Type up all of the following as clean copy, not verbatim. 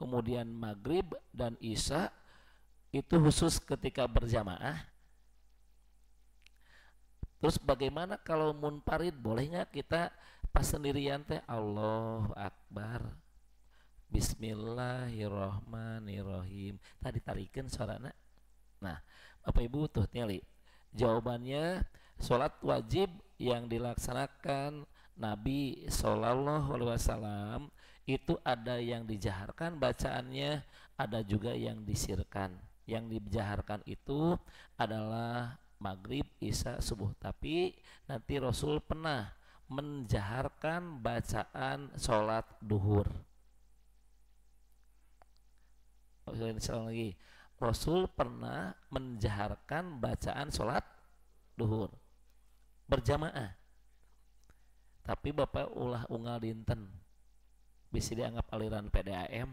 kemudian maghrib dan isya itu khusus ketika berjamaah. Terus bagaimana kalau munfarid, boleh nggak kita pas sendirian teh Allahu Akbar, Bismillahirrohmanirrohim, tadi tarikan suarana. Nah, Bapak Ibu tuh tinggali jawabannya, sholat wajib yang dilaksanakan Nabi Shallallahu Alaihi Wasallam itu ada yang dijaharkan bacaannya, ada juga yang disirkan. Yang dijaharkan itu adalah maghrib, isya, subuh. Tapi nanti Rasul pernah menjaharkan bacaan sholat duhur. Lagi, Rasul pernah menjaharkan bacaan sholat duhur berjamaah. Tapi Bapak ulah unggal dinten bisa dianggap aliran PDAM.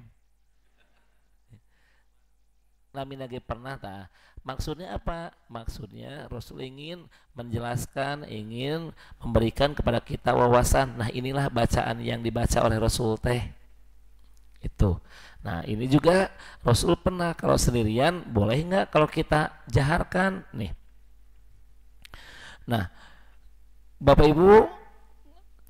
Nami lagi pernah tak? Maksudnya apa? Maksudnya Rasul ingin menjelaskan, ingin memberikan kepada kita wawasan. Nah, inilah bacaan yang dibaca oleh Rasul teh. Itu. Nah, ini juga Rasul pernah kalau sendirian, boleh nggak kalau kita jaharkan nih. Nah, Bapak Ibu,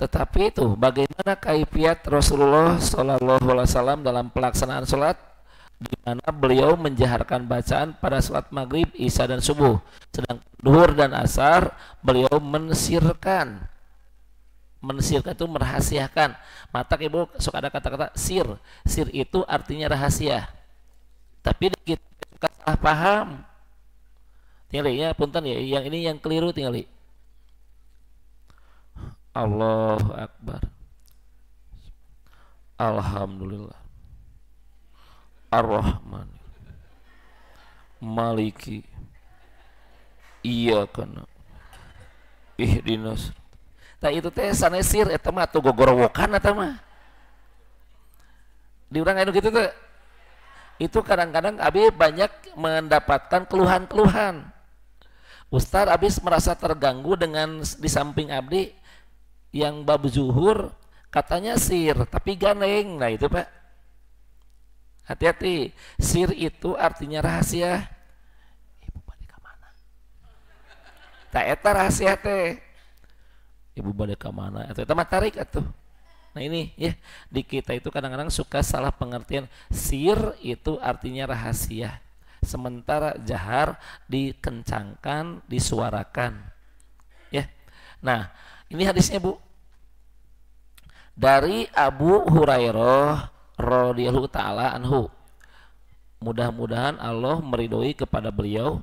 tetapi itu bagaimana kaifiat Rasulullah Shallallahu Alaihi Wasallam dalam pelaksanaan sholat, di mana beliau menjaharkan bacaan pada sholat maghrib, isya dan subuh, sedang duhur dan asar beliau mensirkan. Mensirkan itu merahasiakan. Mata Ibu suka ada kata-kata sir. Sir itu artinya rahasia. Tapi kita suka salah paham. Tinggali ya, punten ya, yang ini yang keliru tinggali. Allahu Akbar. Alhamdulillah. Ar-Rahman Maliki Iyakana Ihdinas. Nah itu teh sanesir eta mah tuh gogorowokan eta mah. Di urang anu gitu tuh. Itu kadang-kadang abi banyak mendapatkan keluhan-keluhan. Ustaz abis merasa terganggu dengan di samping abdi yang bab zuhur katanya sir tapi ganeng. Nah itu Pak, hati-hati, sir itu artinya rahasia. Ibu balik ke mana? Tak eta rahasia teh. Ibu balik ke mana? Eta mah tarik atuh. Nah ini ya, di kita itu kadang-kadang suka salah pengertian. Sir itu artinya rahasia, sementara jahar dikencangkan, disuarakan. Ya. Nah, ini hadisnya Bu. Dari Abu Hurairah radhiyallahu taala anhu. Mudah-mudahan Allah meridhoi kepada beliau.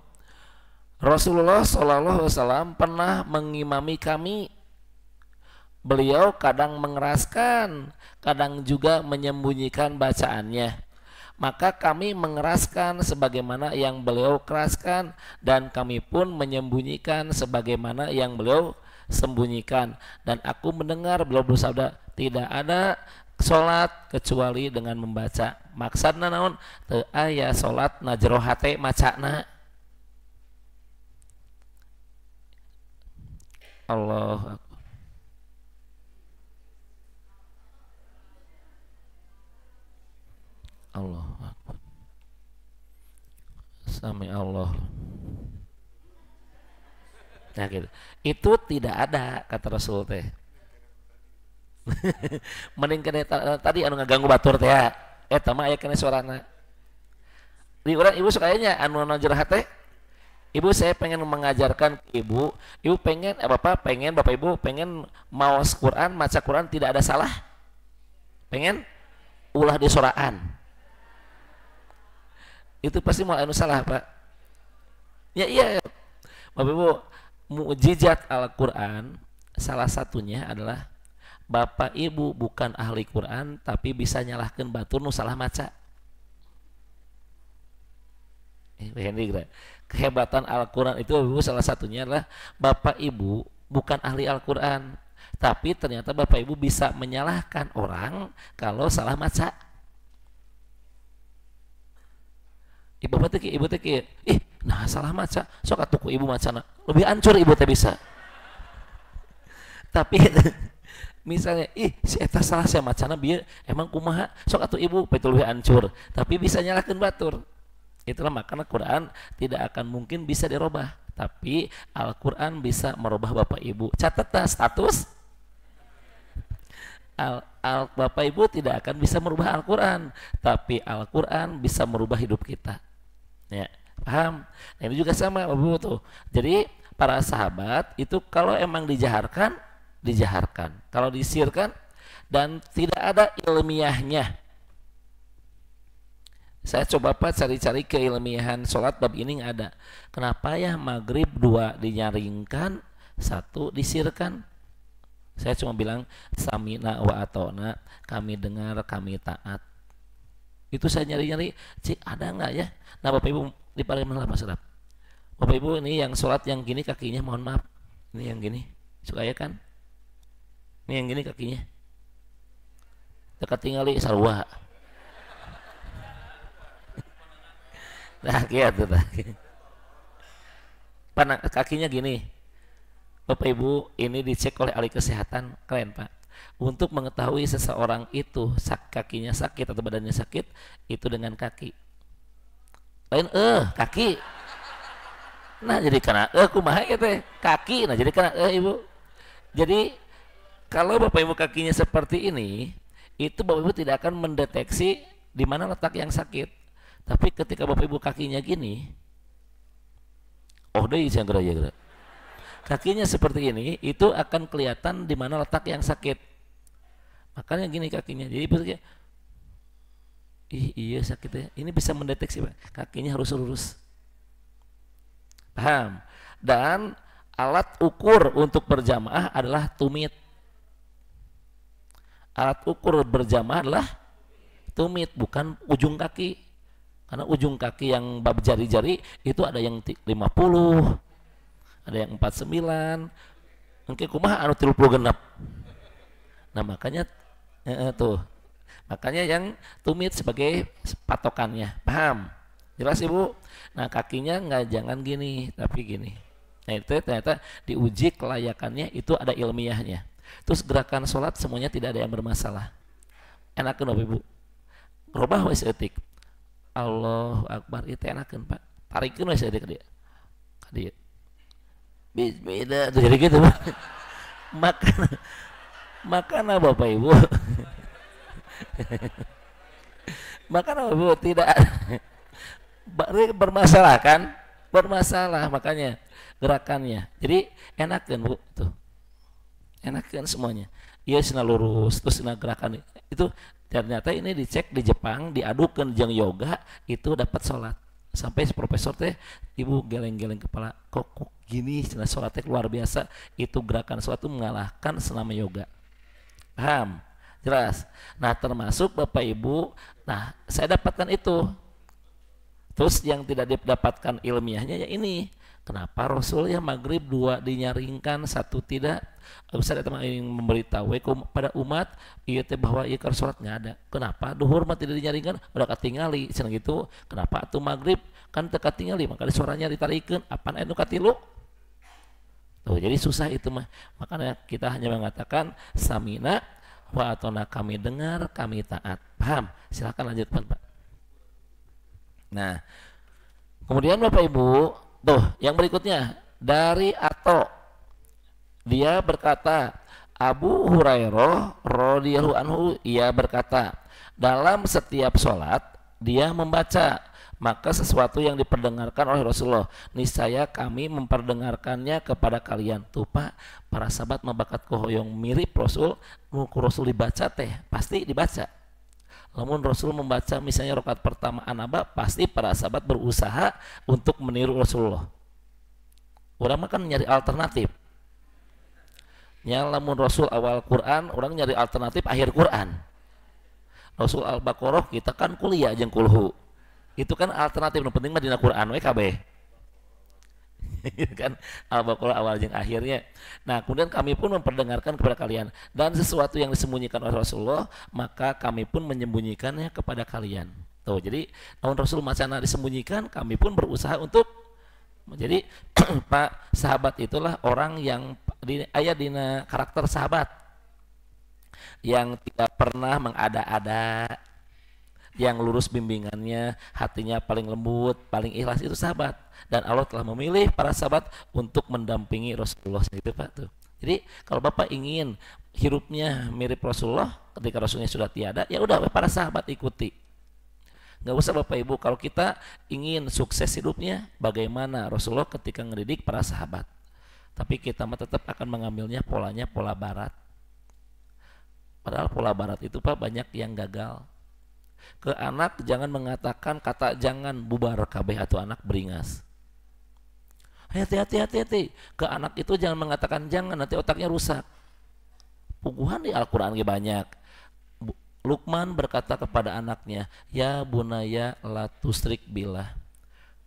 Rasulullah sallallahu alaihi wasallam pernah mengimami kami. Beliau kadang mengeraskan, kadang juga menyembunyikan bacaannya. Maka kami mengeraskan sebagaimana yang beliau keraskan, dan kami pun menyembunyikan sebagaimana yang beliau sembunyikan. Dan aku mendengar beliau bersabda, tidak ada sholat kecuali dengan membaca. Maksudna naon? Teu aya sholat najero hate macana. Allah Allah Sami Allah. Nah gitu. Itu tidak ada kata Rasul teh. Mending kene tadi anu ngaganggu batur teh ya. Eta mah aya kene suarana. Di urang ibu sukanya anu najero hate. Ibu saya pengen mengajarkan ke ibu pengen Bapak Ibu pengen maos Quran, maca Quran tidak ada salah. Pengen ulah di soraan. Itu pasti mau anu salah Pak. Ya iya Bapak Ibu, mukjizat Al-Quran salah satunya adalah Bapak Ibu bukan ahli Quran tapi bisa nyalahkan batur nu salah maca. Kehebatan Al-Quran itu Bapak Ibu salah satunya adalah Bapak Ibu bukan ahli Al-Quran tapi ternyata Bapak Ibu bisa menyalahkan orang kalau salah maca. Ibu teh nah salah maca sok atuh ku ibu macana lebih ancur ibu teh bisa. Tapi Misalnya, ih si eta salah saya macana bieu emang kumaha sok atuh ibu petul hancur, tapi bisa nyalakeun batur. Itulah makanya Quran tidak akan mungkin bisa dirubah, tapi Al-Quran bisa merubah bapak ibu. Catatlah status bapak ibu tidak akan bisa merubah Al-Quran, tapi Al-Quran bisa merubah hidup kita. Ya, paham? Nah, ini juga sama bapak ibu tuh. Jadi para sahabat itu kalau emang dijaharkan, dijaharkan. Kalau disirkan dan tidak ada ilmiahnya. Saya coba cari-cari keilmiahan sholat bab ini ada. Kenapa ya maghrib 2 dinyaringkan, 1 disirkan? Saya cuma bilang samina wa atona, kami dengar, kami taat. Itu saya nyari-nyari, cik ada nggak ya? Nah bapak ibu di Palembang lah Mas Rab. Bapak ibu ini yang sholat yang gini kakinya, mohon maaf, ini yang gini, suka ya kan? Ini yang gini kakinya, dekat tinggali sarwa. Nah, gitu lah. Kakinya gini. Bapak Ibu, ini dicek oleh ahli kesehatan, keren Pak. Untuk mengetahui seseorang itu kakinya sakit atau badannya sakit, itu dengan kaki. Lain kaki. Nah, jadi karena kumaha ya teh? Kaki. Nah, jadi karena Ibu. Jadi kalau Bapak Ibu kakinya seperti ini, itu Bapak Ibu tidak akan mendeteksi di mana letak yang sakit. Tapi ketika bapak ibu kakinya gini, deh yang gerak. Kakinya seperti ini, itu akan kelihatan di mana letak yang sakit. Makanya gini kakinya. Jadi berarti, iya sakitnya. Ini bisa mendeteksi Pak. Kakinya harus lurus. Paham? Dan alat ukur untuk berjamaah adalah tumit. Alat ukur berjamaah adalah tumit, bukan ujung kaki. Karena ujung kaki yang bab jari-jari itu ada yang 50, ada yang 49, mungkin kumaha anu 30 genap. Nah makanya tuh, makanya yang tumit sebagai patokannya, paham? Jelas ibu? Nah kakinya nggak jangan gini, tapi gini. Nah itu ternyata diuji kelayakannya itu ada ilmiahnya. Terus gerakan sholat semuanya tidak ada yang bermasalah. Enakeun bapak ibu, robah wes etik. Allahu Akbar itu enakan Pak, tarikin wes dia dia beda tuh jadi gitu Pak. Makanya bapak ibu makanya bapak ibu tidak bermasalah kan, bermasalah makanya gerakannya. Jadi enakan Bu tuh, enakan semuanya. Iya sina lurus terus sina gerakan itu. Ternyata ini dicek di Jepang, diadukan jeung yoga itu dapat sholat. Sampai profesor teh ibu geleng-geleng kepala, kok gini cina sholat teh luar biasa. Itu gerakan sholat itu mengalahkan senama yoga. Paham? Jelas? Nah termasuk bapak ibu, nah saya dapatkan itu. Terus yang tidak didapatkan ilmiahnya ya ini. Kenapa Rasul ya maghrib 2 dinyaringkan, 1 tidak? Ustaz datang ingin memberitahu pada umat iya teh bahwa ieu sholat nggak ada. Kenapa duhur mah tidak dinyaringkan? Udah katingali cenah gitu. Kenapa atuh maghrib kan teu katingali, maka suaranya ditarikeun apaan anu katilu? Tuh, jadi susah itu mah. Makanya kita hanya mengatakan samina wa atona, kami dengar, kami taat. Paham? Silakan lanjutkan Pak. Nah, kemudian Bapak Ibu, tuh yang berikutnya dari Ato, dia berkata, Abu Hurairah radhiyallahu anhu ia berkata, dalam setiap sholat dia membaca, maka sesuatu yang diperdengarkan oleh Rasulullah, niscaya kami memperdengarkannya kepada kalian. Tuh Pak, para sahabat membakat kohoyong mirip Rasul, Rasul dibaca teh pasti dibaca. Namun Rasul membaca misalnya rakaat pertama An-Naba, pasti para sahabat berusaha untuk meniru Rasulullah. Orang makan nyari alternatif. Lamun Rasul awal Quran, orang nyari alternatif akhir Quran. Rasul Al-Baqarah kita kan kuliah jeung kulhu. Itu kan alternatif, yang penting mah dina Quran we kabeh. Kan Al-Baqarah awal jeung akhirnya. Nah, kemudian kami pun memperdengarkan kepada kalian, dan sesuatu yang disembunyikan oleh Rasulullah, maka kami pun menyembunyikannya kepada kalian. Tuh, jadi namun Rasul macana disembunyikan, kami pun berusaha untuk. Jadi Pak, sahabat itulah orang yang ayat dina karakter sahabat. yang tidak pernah mengada-ada, yang lurus bimbingannya, hatinya paling lembut, paling ikhlas, itu sahabat. Dan Allah telah memilih para sahabat untuk mendampingi Rasulullah itu Pak tuh. Jadi kalau Bapak ingin hidupnya mirip Rasulullah ketika Rasulnya sudah tiada, ya udah para sahabat ikuti. Nggak usah Bapak Ibu, kalau kita ingin sukses hidupnya bagaimana Rasulullah ketika ngedidik para sahabat. Tapi kita mah tetap akan mengambilnya polanya pola barat. Padahal pola barat itu Pak banyak yang gagal. Ke anak jangan mengatakan kata jangan, bubar kabeh atau anak beringas. Hati-hati. Ke anak itu jangan mengatakan jangan, nanti otaknya rusak. Puguhan di Al-Quran banyak. Luqman berkata kepada anaknya, ya bunaya la tusrik billah.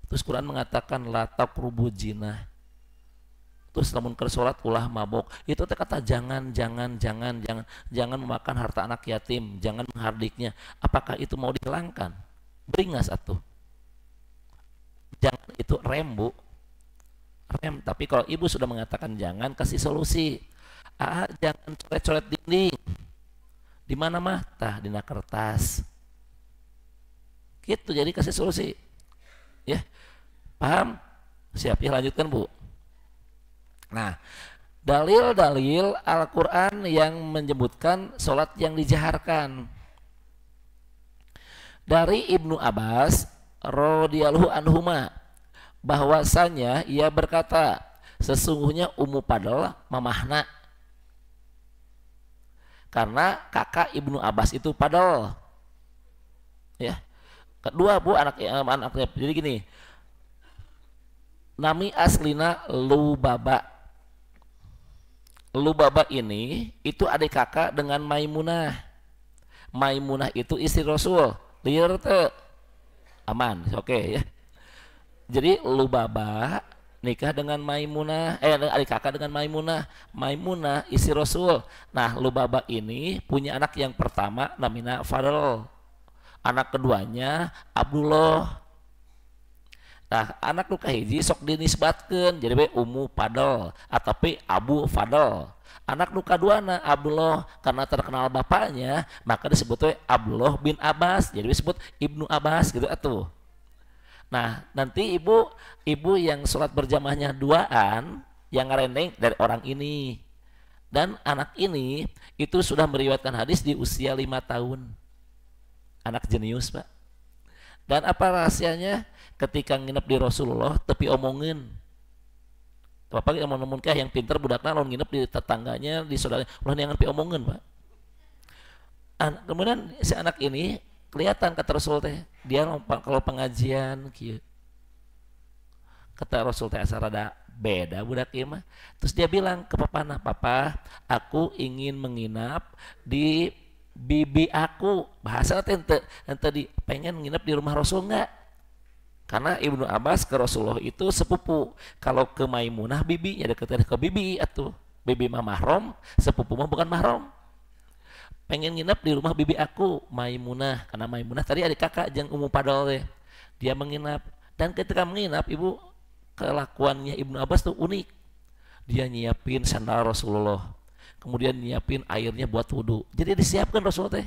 Terus Quran mengatakan la taqrubu jinah. Terus lamun keur salat ulah mabok. Itu kata jangan memakan harta anak yatim, jangan menghardiknya. Apakah itu mau dihilangkan? Beringas atuh. Jangan itu rem, Bu. Rem, tapi kalau ibu sudah mengatakan jangan, kasih solusi. Jangan coret-coret dinding. Di mana mah? Tah dina kertas. Gitu, jadi kasih solusi. Ya. Paham? Siap ya, lanjutkan, Bu. Nah, dalil-dalil Al-Quran yang menyebutkan sholat yang dijaharkan. Dari Ibnu Abbas radhiyallahu anhuma, bahwasanya ia berkata, sesungguhnya Ummu Fadl mamahna. Karena kakak Ibnu Abbas itu Fadl. Ya. Kedua Bu anaknya. Jadi gini. Nami aslina Lubaba. Lubaba ini itu adik kakak dengan Maimunah. Maimunah itu istri Rasul. Liar teh aman, oke ya. Jadi Lubaba nikah dengan Maimunah, adik kakak dengan Maimunah. Maimunah istri Rasul. Nah, Lubaba ini punya anak yang pertama namanya Fadl. Anak keduanya Abdullah. Nah, anak nu kahiji sok dinisbatkeun jadi Ummu Fadl atau Abu Fadl. Anak nu kaduana Abdullah, karena terkenal bapaknya maka disebut Abdullah bin Abbas, jadi disebut Ibnu Abbas gitu atuh. Nah, nanti ibu yang sholat berjamaahnya duaan yang ngarendeng dari orang ini. Dan anak ini itu sudah meriwayatkan hadis di usia 5 tahun. Anak jenius, Pak. Dan apa rahasianya? Ketika nginep di Rasulullah tapi omongin. Bapak yang mau kah yang pintar budakna lawan nginep di tetangganya, di saudaranya, ulah yang ngerti omongin, Pak. Kemudian si anak ini kelihatan kata Rasul teh, dia kalau pengajian kieu. Kata Rasul teh asa rada beda budak ieu mah. Terus dia bilang ke papana, "Papa, aku ingin menginap di bibi aku." Bahasa teh ente pengen nginep di rumah Rasul enggak? Karena Ibnu Abbas ke Rasulullah itu sepupu. Kalau ke Maimunah bibinya dekat ke bibi atuh. Bibi mah mahram, sepupu mah bukan mahram. Pengen nginep di rumah bibi aku, Maimunah. Karena Maimunah tadi adik kakak jeung Ummu Fadl teh. Dia menginap, dan ketika menginap ibu, kelakuannya Ibnu Abbas tuh unik. Dia nyiapin sandal Rasulullah. Kemudian nyiapin airnya buat wudu. Jadi disiapkan Rasulullah teh.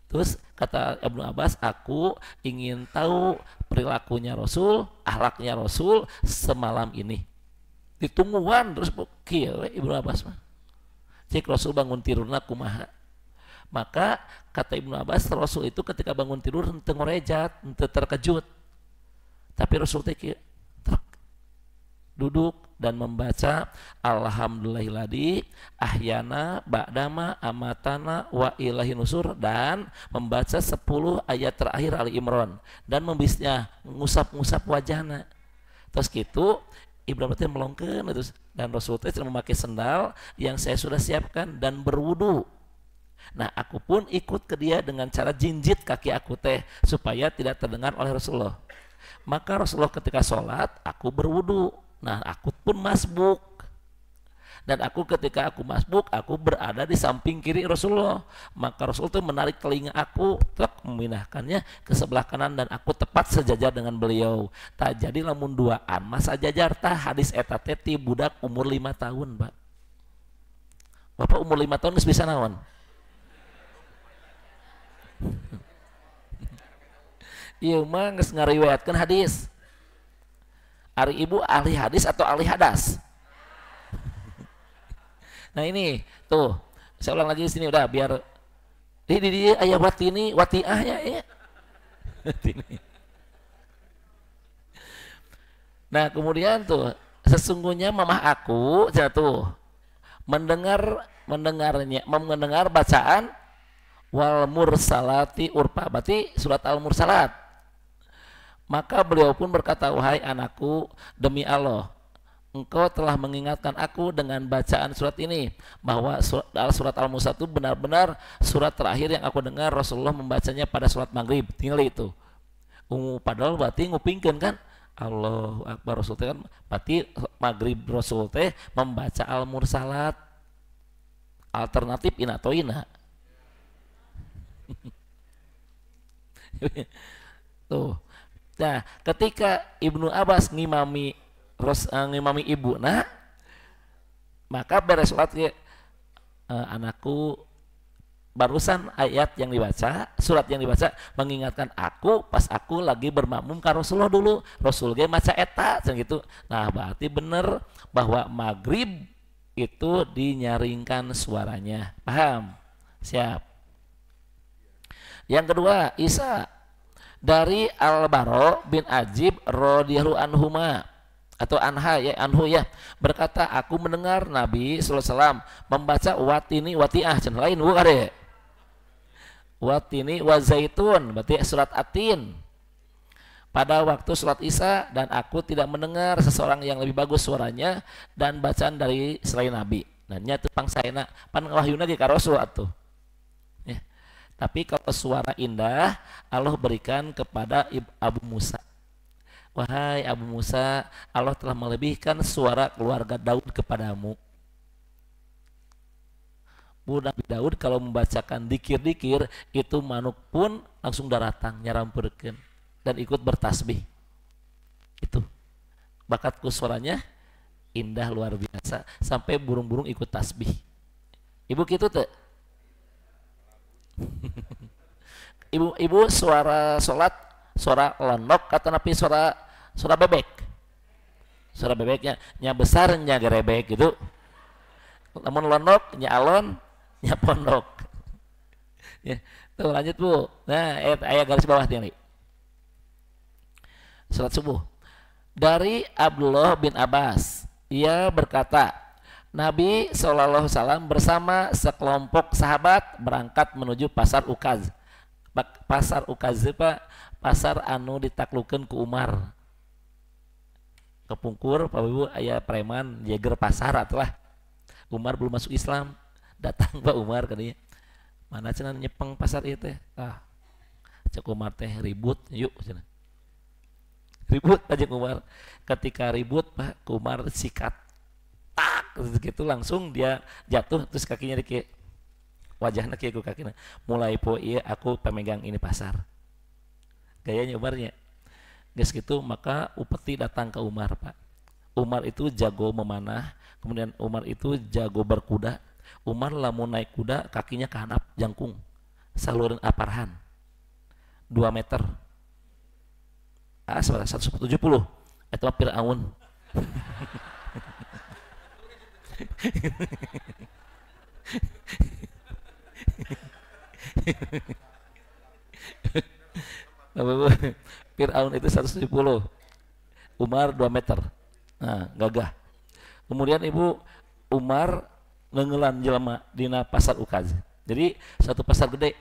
Terus kata Ibnu Abbas, aku ingin tahu perilakunya Rasul, akhlaknya Rasul semalam ini. Ditungguan terus kieu Ibnu Abbas mah. Cek Rasul bangun tidurna kumaha. Maka kata Ibnu Abbas, Rasul itu ketika bangun tidur henteu ngorejat, henteu terkejut. Tapi Rasul teh duduk dan membaca alhamdulillahilladzi ahyana ba'dama amatana wa ilahi nusur, dan membaca 10 ayat terakhir Ali Imran, dan membisnya ngusap-ngusap wajahna. Terus gitu Ibnu Abbas melongkeun terus, dan Rasul teh memakai sendal yang saya sudah siapkan dan berwudu. Nah, aku pun ikut ke dia dengan cara jinjit kaki aku teh supaya tidak terdengar oleh Rasulullah. Maka Rasulullah ketika sholat aku berwudu. Nah, aku pun masbuk. Dan aku ketika aku masbuk, aku berada di samping kiri Rasulullah. Maka Rasul itu menarik telinga aku, truk memindahkannya ke sebelah kanan, dan aku tepat sejajar dengan beliau. Tak jadi lamun duaan masa jajar tah hadis eta teh ti budak umur 5 tahun, Pak. Bapak umur 5 tahun geus bisa naon? Ieu mah geus ngariwayatkeun hadis. Ari ibu ahli hadis atau ahli hadas? Nah ini tuh, saya ulang lagi di sini udah biar di ayat watini watiahnya ya. Nah kemudian tuh sesungguhnya mamah aku jatuh mendengar bacaan wal mursalati urpa, berarti surat al mursalat. Maka beliau pun berkata, wahai anakku, demi Allah engkau telah mengingatkan aku dengan bacaan surat ini, bahwa surat al-Musa itu benar-benar surat terakhir yang aku dengar Rasulullah membacanya pada surat maghrib. Tinggal itu padahal berarti ngupingkeun kan Allahu Akbar Rasul teh kan berarti maghrib Rasul teh membaca al-mursalat, alternatif ina atau ina. Tuh. Nah, ketika Ibnu Abbas ngimami ibu, nah maka beres sholat ya, anakku, barusan ayat yang dibaca, surat yang dibaca mengingatkan aku pas aku lagi bermakmum ka Rasulullah dulu. Rasul ge maca eta gitu. Nah, berarti bener bahwa maghrib itu dinyaringkan suaranya. Paham? Siap. Yang kedua, Isa dari Al-Baro bin Ajib radhiyallahu anhuma atau anha ya anhu ya berkata, aku mendengar Nabi sallallahu alaihi wasallam membaca watini watiah cenah lain bu kade watini wa zaitun, berarti surat atin pada waktu surat Isya, dan aku tidak mendengar seseorang yang lebih bagus suaranya dan bacaan dari selain Nabi. Nah nya teu pangsaena pan wahyuna ge ka Rasul atuh. Tapi kalau suara indah Allah berikan kepada Abu Musa. Wahai Abu Musa, Allah telah melebihkan suara keluarga Daud kepadamu. Nabi Daud kalau membacakan dikir-dikir itu manuk pun langsung daratang nyarampeurkeun dan ikut bertasbih. Itu bakatku suaranya indah luar biasa sampai burung-burung ikut tasbih. Ibu gitu tuh. Ibu suara sholat suara lenok kata napi suara bebek, suara bebeknya nya besar nya gerebek gitu, namun lenok nya alon nya pondok ya. Tuh lanjut bu. Nah ayat garis bawah nih sholat subuh dari Abdullah bin Abbas, ia berkata Nabi SAW bersama sekelompok sahabat berangkat menuju pasar Ukaz. Pasar Ukaz pak, pasar anu ditaklukeun ku Umar. Kepungkur Pak Ibu aya preman jeger pasar atulah. Umar belum masuk Islam, datang Pak Umar katanya. Mana cenah nyepeng pasar ieu teh? Ah. Cek Umar teh ribut, yuk cenah. Ribut aja Umar. Ketika ribut Pak Umar sikat. Gitu langsung dia jatuh terus kakinya di wajahnya kayak kakinya mulai po iya aku pemegang ini pasar gayanya Umarnya guys gitu. Maka upeti datang ke Umar pak. Umar itu jago memanah, kemudian Umar itu jago berkuda. Umar lamun naik kuda kakinya kehandap jangkung saluran aparhan 2 meter 170 itu Fir'aun. Fir'aun itu 170, Umar 2 meter. Nah gagah. Kemudian ibu Umar ngengelan jelema dina pasar Ukaz, jadi satu pasar gede.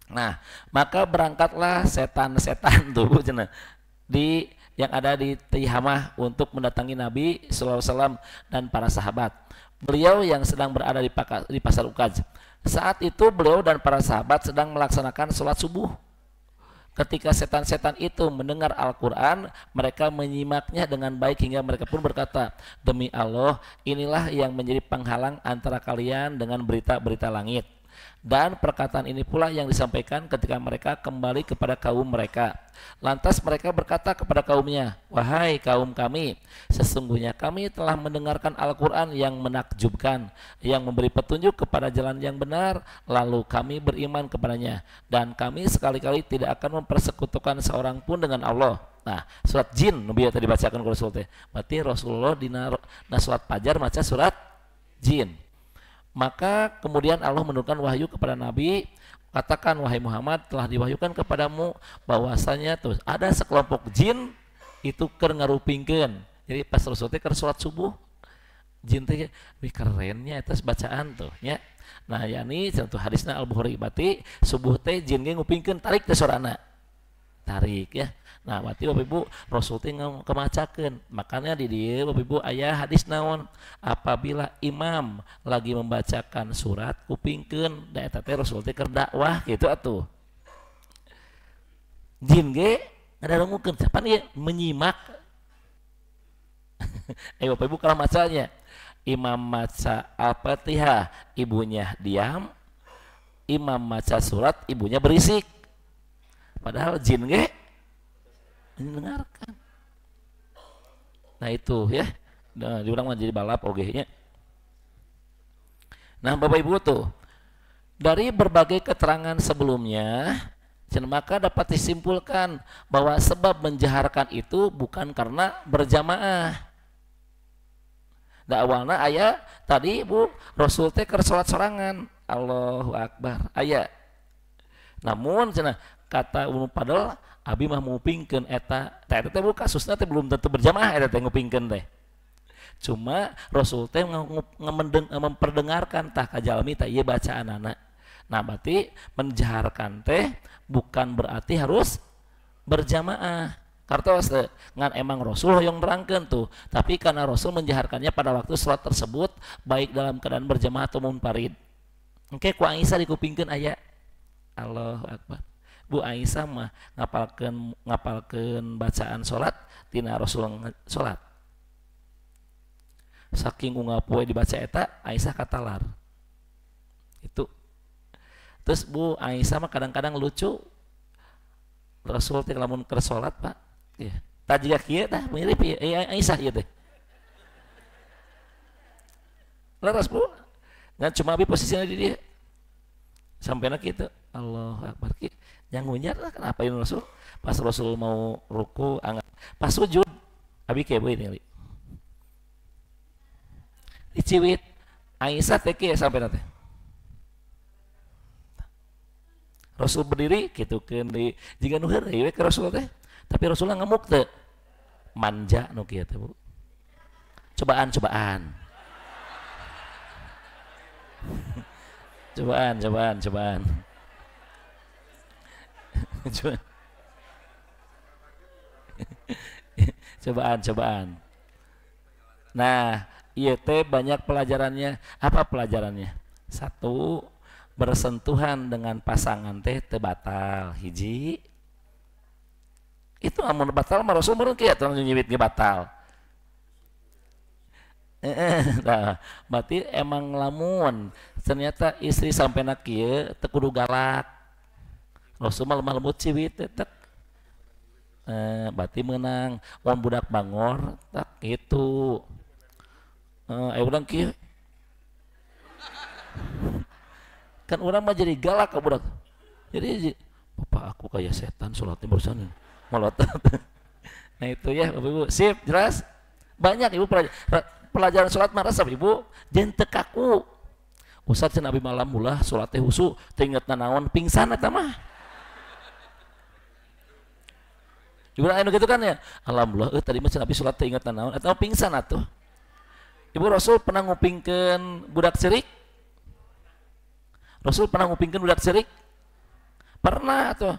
Nah maka berangkatlah setan-setan tuh di yang ada di Tihamah untuk mendatangi Nabi SAW dan para sahabat. Beliau yang sedang berada di pasar Ukaz. Saat itu beliau dan para sahabat sedang melaksanakan sholat subuh. Ketika setan-setan itu mendengar Al-Quran, mereka menyimaknya dengan baik hingga mereka pun berkata, demi Allah, inilah yang menjadi penghalang antara kalian dengan berita-berita langit. Dan perkataan ini pula yang disampaikan ketika mereka kembali kepada kaum mereka. Lantas mereka berkata kepada kaumnya, wahai kaum kami, sesungguhnya kami telah mendengarkan Al-Quran yang menakjubkan, yang memberi petunjuk kepada jalan yang benar, lalu kami beriman kepadanya, dan kami sekali-kali tidak akan mempersekutukan seorang pun dengan Allah. Nah, surat jin Nabi tadi bacakan ke Rasul teh. Berarti Rasulullah di surat Fajar baca surat jin. Maka kemudian Allah menurunkan wahyu kepada Nabi, katakan wahai Muhammad, telah diwahyukan kepadamu bahwasanya tuh ada sekelompok jin itu keur ngarupingkeun. Jadi pas Rasul teh keur salat subuh, jin teh wih kerennya eta bacaan tuh nya. Nah, yakni contoh hadisna Al-Bukhari berarti subuh teh jin ge ngupingkeun tarik teh sorana. Tarik ya. Nah, berarti Bapak Ibu Rasul teh kemacakeun. Makanya di dieu Bapak Ibu aya hadis naon? Apabila imam lagi membacakan surat kupingkeun, da eta teh Rasul teh keur dakwah kitu atuh. Jin ge ngadangukeun sapan ieu menyimak. Bapak Ibu kalau macanya imam maca Al-Fatihah, ibunya diam. Imam maca surat, ibunya berisik. Padahal jin ge mendengarkan. Nah itu ya, nah, diurang menjadi balap oge-nya. Nah Bapak Ibu tuh dari berbagai keterangan sebelumnya, maka dapat disimpulkan bahwa sebab menjaharkan itu bukan karena berjamaah. Da awalna aya tadi Bu Rasul teh keur salat sorangan, Allahu Akbar aya. Namun cenah kata Ibnu Fadl abi mah ngupingkeun eta teh bu kasusna teh belum tentu berjamaah eta teh ngupingkeun teh. Cuma Rasul teh memperdengarkan tah ka jalmi tah ieu bacaanana. Nah, berarti menjaharkan teh bukan berarti harus berjamaah. Kartos teh ngan emang Rasul yang nerangkeun tuh, tapi karena Rasul menjaharkannya pada waktu salat tersebut baik dalam keadaan berjamaah atau munfarid. Engke ku Aisyah dikupingkeun aya. Allahu Akbar. Bu Aisyah mah ngapalkeun bacaan salat tina Rasul salat. Saking unggal poe dibaca eta Aisyah katalar. Itu. Terus Bu Aisyah mah kadang-kadang lucu. Rasul teh lamun keur salat, Pak. Ya. Tah jiga kieu tah mirip Aisyah ieu teh. Laras Bu. Ngan cuma abi posisinya di dia. Sampainya gitu. Allahu Akbar. Yang ngunyar lah kenapa ini Rasul pas Rasul mau ruku angkat pas sujud abi kayak begini diciwit Aisyah teh sampai nanti Rasul berdiri gitu kan di jika nuhur ya ke Rasul teh tapi Rasulullah ngemuk teh manja nu kieu teh Bu cobaan cobaan cobaan. Nah, ieu teh banyak pelajarannya. Apa pelajarannya? Satu, bersentuhan dengan pasangan teh teu batal. Hiji, itu amun batal mah Rasul meureun kieu atuh nyiwit ge batal. Nah, berarti emang lamun ternyata istri sampai nak kieu teu kudu galak. Rasul mah lemah lembut ciwit tek. Berarti menang. Wan budak bangor tak itu. Urang kieu. Kan urang mah jadi galak ka budak. Jadi bapak aku kayak setan salatnya barusan melotot. Nah itu ya Bapak Ibu. Sip, jelas? Banyak Ibu pelajaran salat mah resep Ibu. Jangan teu kaku. Ustaz cenah abi malam ulah salat teh husu teu ingetna naon pingsan eta mah. Ibu anu gitu kan ya. Alhamdulillah tadi mah cenah abi salat teu ingetna naon eta pingsan atuh. Ibu Rasul pernah ngupingkeun budak cerik? Rasul pernah ngupingkeun budak cerik? Pernah tuh.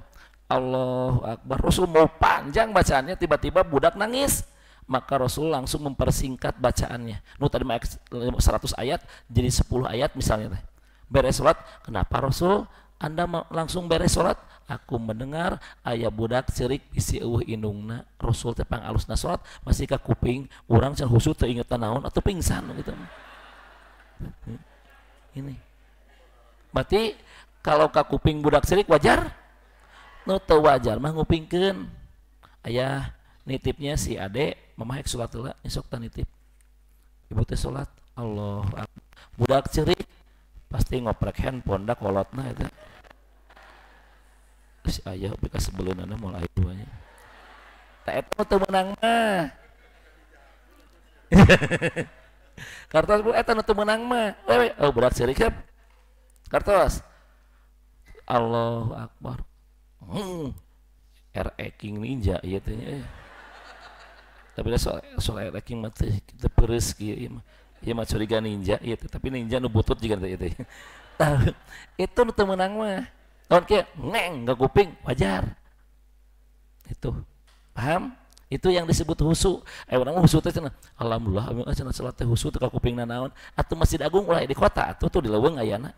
Allahu Akbar. Rasul mau panjang bacaannya tiba-tiba budak nangis. Maka Rasul langsung mempersingkat bacaannya. Nu tadi mah 100 ayat jadi 10 ayat misalnya teh. Beres salat, kenapa Rasul Anda langsung beres salat? Aku mendengar aya budak cerik bisi eueuh indungna. Rasul teh pangalusna salat masih ka kuping, urang can husu teu inget naon atau pingsan gitu. Ini. Berarti kalau ka kuping budak sirik wajar? Nu teu wajar mah ngupingkeun. Ayah nitipnya si ade mama hek salat heula esok teh nitip. Ibu teh salat. Allah budak sirik pasti ngoprek handphone da kolotna eta. Si ayah bika sebeulunana moal aya duanya. Tak eta teu menang mah. Kartos bu eta nu teu menang mah. Wewe oh budak sirik hep. Kartos. Allahu Akbar. RE King Ninja ieu teh nya. Tapi da soal RE King mah teh kita pereus kieu mah. Ieu mah curiga ninja ieu teh, tapi ninja nu butut jiga teh ieu teh. Itu nu teu menang mah. Lawan kieu ngeng enggak kuping wajar. Itu. Paham? Itu yang disebut husu. Urang husu teh cenah. Alhamdulillah ami cenah salat teh husu teu ka kupingna naon. Atuh Masjid Agung ulah di kota atuh tuh di leuweung ayana.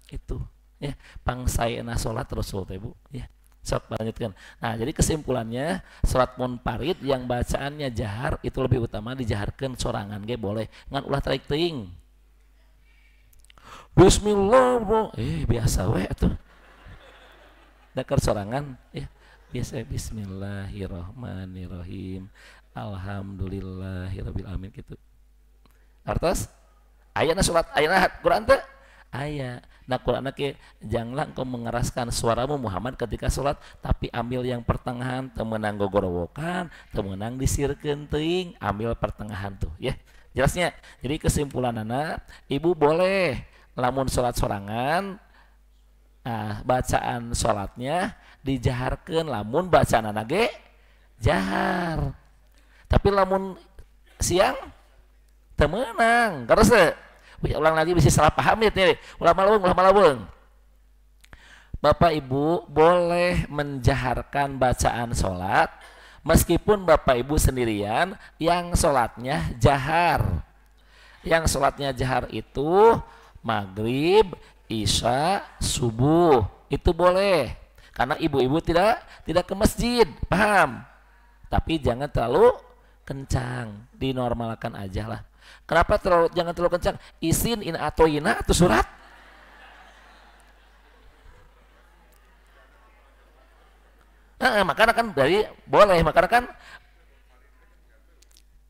Itu ya pangsaena salat Rasul teh Bu ya. Sok lanjutkan. Nah, jadi kesimpulannya salat munfarid yang bacaannya jahar itu lebih utama dijaharkeun sorangan ge boleh. Ngan ulah tarik teuing. Bismillah bro. Biasa we atuh. Dakar sorangan ya. Biasa bismillahirrahmanirrahim. Alhamdulillahirabbil alamin gitu. Artos ayana salat ayana Quran teh aya. Nah Quran ke janganlah engkau mengeraskan suaramu Muhammad ketika sholat, tapi ambil yang pertengahan, temenang gogorowokan, temenang disirkeun teuing, ambil pertengahan tuh ya. Jelasnya. Jadi kesimpulan anak, ibu boleh lamun sholat sorangan, nah bacaan sholatnya dijaharkeun lamun bacaan anak ge jahar. Tapi lamun siang temenang, karena ulang lagi bisa salah paham ya nih. Ulah malaweng. Bapak Ibu boleh menjaharkan bacaan sholat meskipun Bapak Ibu sendirian yang sholatnya jahar. Yang sholatnya jahar itu maghrib, isya, subuh itu boleh. Karena ibu-ibu tidak ke masjid, paham? Tapi jangan terlalu kencang, dinormalkan aja lah. Kenapa jangan terlalu kencang? Isin in atoina atau surat? Makanya kan dari boleh, makanya kan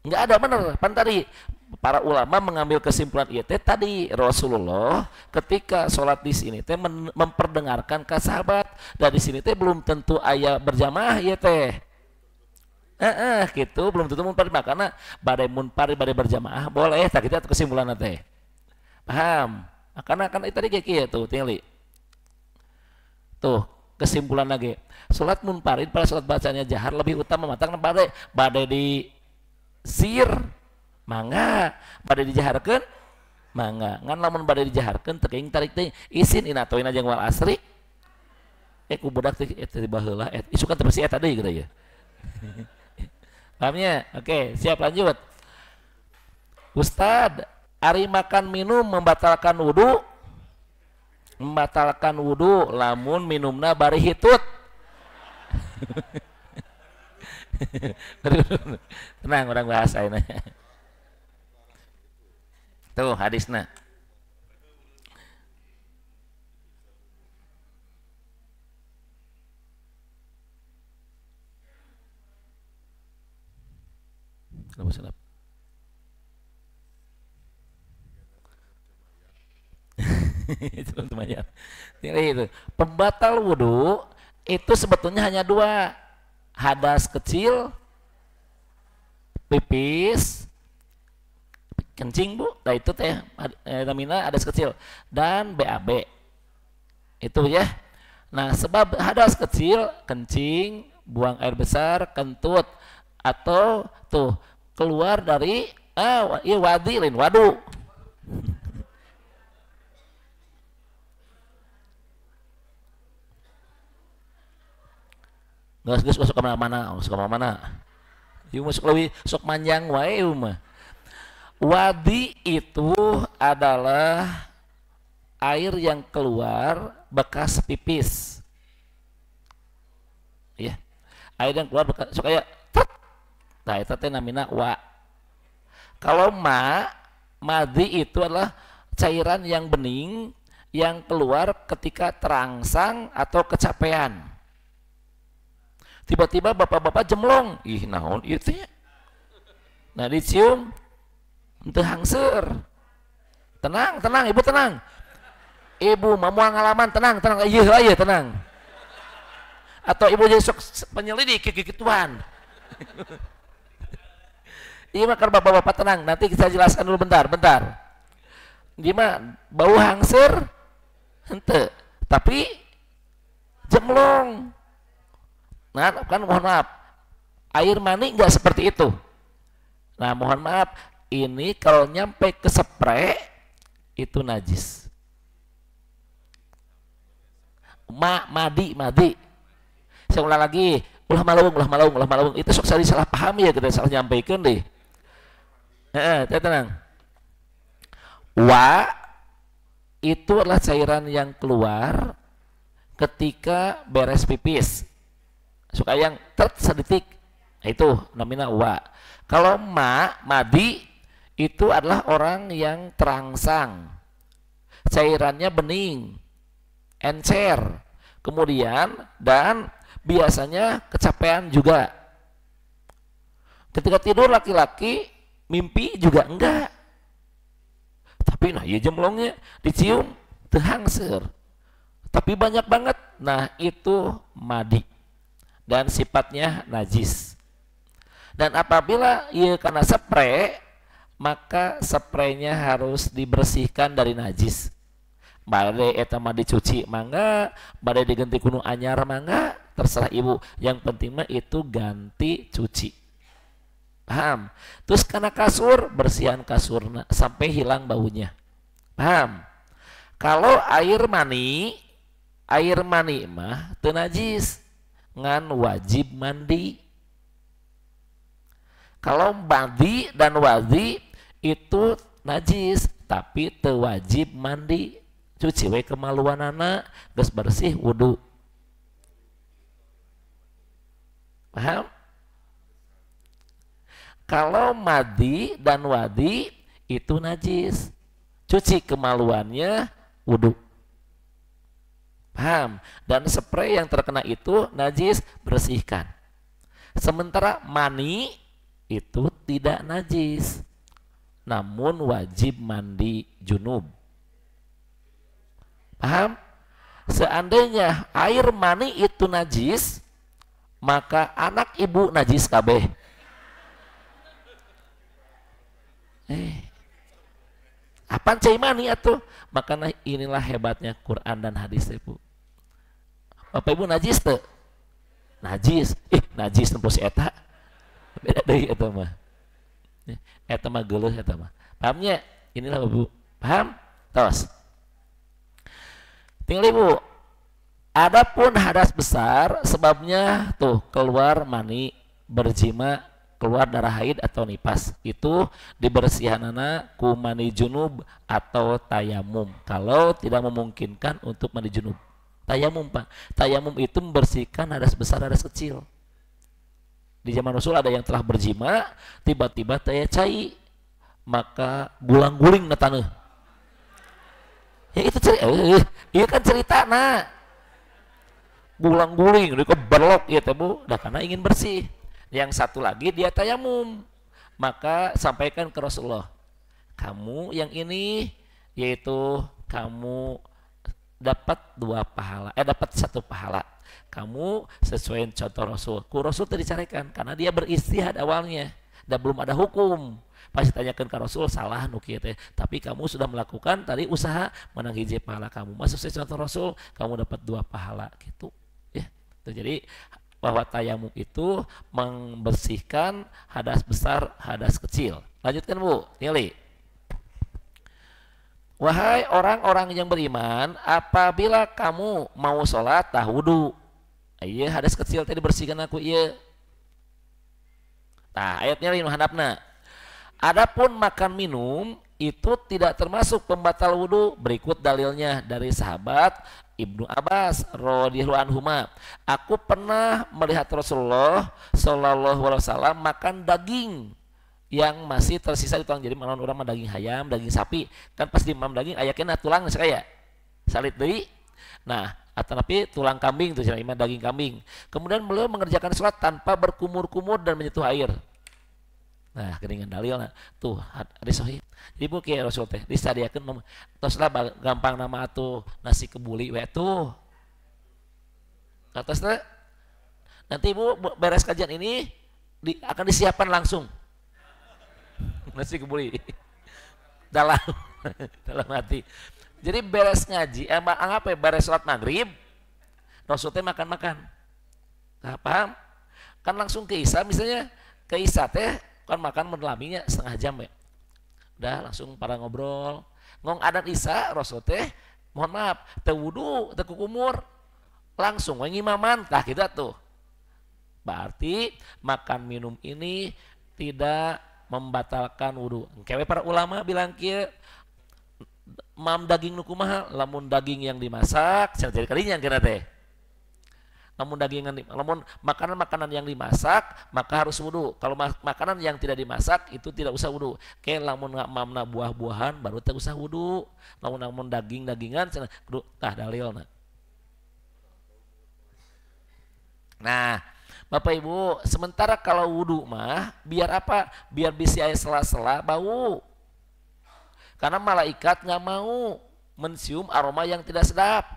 nggak ada bener. Pan tadi para ulama mengambil kesimpulan iya teh tadi Rasulullah ketika sholat di sini teh memperdengarkan ke sahabat. Dari sini teh belum tentu ayat berjamaah iya teh. Gitu belum tentu munfarid, karena badai munfarid badai berjamaah boleh tak kita kesimpulan teh paham. Karena kan itu tadi kayak gitu tinggali tuh kesimpulan lagi salat munfarid pada salat bacanya jahar lebih utama matang badai di sir mangga badai dijaharkeun mangga ngan lamun badai dijaharkeun teu tarik teh isin inatoina jeung wal asri ku budak teh eta baheula isukan teu bersih eta deui gitu ya. Pahamnya? Oke, siap lanjut. Ustad, ari makan minum membatalkan wudu? Membatalkan wudu lamun minumna bari hitut. Tenang orang bahasa ini. Tuh hadisna. Kenapa itu lumayan. Itu pembatal wudhu itu sebetulnya hanya dua, hadas kecil, pipis, kencing Bu, nah itu teh namina hadas kecil dan BAB itu ya. Nah sebab hadas kecil kencing, buang air besar, kentut atau tuh keluar dari wadi lain wadu. Gas masuk ke mana-mana, masuk ke mana-mana. Ieu masuk lebih sok manjang wae mah. Wadi itu adalah air yang keluar bekas pipis. Ya. Air yang keluar bekas sok kayak nah itu teh namina wa. Kalau madi itu adalah cairan yang bening yang keluar ketika terangsang atau kecapean. Tiba-tiba bapak-bapak jemlong, ih naon itu ya. Nah dicium, henteu hangser. Tenang, tenang, ibu tenang. Ibu mau ngalaman, tenang, tenang, iya tenang. Atau ibu jadi sok penyelidik gituan. Iya mah bapak-bapak tenang, nanti kita jelaskan dulu bentar. Gimana? Bau hangser? Henteu, tapi jemlong. Nah, kan mohon maaf, air mani nggak seperti itu. Nah, mohon maaf, ini kalau nyampe ke spray itu najis. Madi. Saya ulang lagi, ulah malung. Itu sok saya salah paham ya, kita salah nyampaikan deh. Tenang. Wa itu adalah cairan yang keluar ketika beres pipis. Suka yang sedetik, itu namanya wa. Kalau madi itu adalah orang yang terangsang, cairannya bening, encer, kemudian dan biasanya kecapean juga. Ketika tidur laki-laki mimpi juga enggak, tapi nah ya jemlongnya dicium tehangser, tapi banyak banget. Nah itu madi dan sifatnya najis. Dan apabila ia karena spray, maka spraynya harus dibersihkan dari najis. Bade eta mah dicuci mangga, bade diganti kuno anyar mangga, terserah ibu. Yang penting mah itu ganti cuci. Paham? Terus karena kasur, bersihan kasurna sampai hilang baunya. Paham? Kalau air mani mah teu najis, ngan wajib mandi. Kalau mandi dan wadi itu najis, tapi teu wajib mandi. Cuci we kemaluanana, geus bersih wudu. Paham? Kalau mandi dan wadi itu najis, cuci kemaluannya, wudu. Paham? Dan spray yang terkena itu najis, bersihkan. Sementara mani itu tidak najis, namun wajib mandi junub. Paham? Seandainya air mani itu najis, maka anak ibu najis kabeh. Apaan cai mani atuh? Makanya inilah hebatnya Quran dan hadis ibu. Bapak ibu najis tuh? Najis. Najis tempo si eta. Beda deui eta mah. Eta mah geuleuh eta mah. Pahamnya? Inilah ibu. Paham? Tos. Tinggal ibu. Adapun hadas besar sebabnya tuh keluar mani, berjima, keluar darah haid atau nipas, itu dibersihanana ku mandi junub atau tayamum. Kalau tidak memungkinkan untuk mandi junub, tayamum Pak. Tayamum itu membersihkan hadas besar, hadas kecil. Di zaman Rasul ada yang telah berjima, tiba-tiba taya cai, maka gulang-guling na taneuh. Ya itu cerita, iya kan cerita nah. Gulang-guling, dia keberlok ya Bu, dah karena ingin bersih. Yang satu lagi dia tayamum, maka sampaikan ke Rasulullah, kamu yang ini yaitu kamu dapat dapat satu pahala. Kamu sesuai contoh Rasul. Rasul tadi carikan karena dia beristihad awalnya dan belum ada hukum. Pasti tanyakan ke Rasul, salah nuki teh. Tapi kamu sudah melakukan tadi usaha, menang hiji pahala kamu. Masuk sesuai contoh Rasul, kamu dapat 2 pahala gitu. Ya. Jadi bahwa tayamum itu membersihkan hadas besar, hadas kecil. Lanjutkan Bu, Nili. Wahai orang-orang yang beriman, apabila kamu mau sholat, tah wudu. Iya, hadas kecil tadi bersihkan aku, iya. Nah, ayatnya ini hadapna. Adapun makan minum itu tidak termasuk pembatal wudu. Berikut dalilnya dari sahabat Ibnu Abbas radhiyallahu anhuma. Aku pernah melihat Rasulullah sallallahu alaihi wasallam makan daging yang masih tersisa di tulang. Jadi makan orang daging ayam, daging sapi, kan pas dimam daging ayaknya tulang sekaya. salit deui. Nah, tapi tulang kambing itu cenah daging kambing. Kemudian beliau mengerjakan sholat tanpa berkumur-kumur dan menyentuh air. Nah, geuningan dalil tuh hadis sahih. Jadi bu kieu Rasul teh disadiakeun tos lah gampang nama atuh nasi kebuli we tuh. Atas teh nanti ibu beres kajian ini akan disiapkan langsung nasi kebuli dalam dalam hati. Jadi beres ngaji, apa ya, beres sholat maghrib, Rasul teh makan-makan. Nah, paham? Kan langsung ke Isya, misalnya ke Isya teh kan makan menelaminya setengah jam ya. Udah langsung pada ngobrol. Ngong adat Isya, Rasul teh mohon maaf, teu wudu, teu kukumur. Langsung ngimaman, tah kita tuh. Berarti makan minum ini tidak membatalkan wudu. Kewe para ulama bilang kieu mam daging nu kumaha, lamun daging yang dimasak jadi kalinya kira teh. Lamun makanan-makanan yang dimasak maka harus wudu. Kalau makanan yang tidak dimasak itu tidak usah wudu. Kayak lamun mamna buah-buahan baru teh usah wudu. Lamun daging-dagingan kudu tah dalilna. Nah, Bapak Ibu, sementara kalau wudu mah biar apa? Biar bisa sela-sela bau. Karena malaikat nggak mau mencium aroma yang tidak sedap.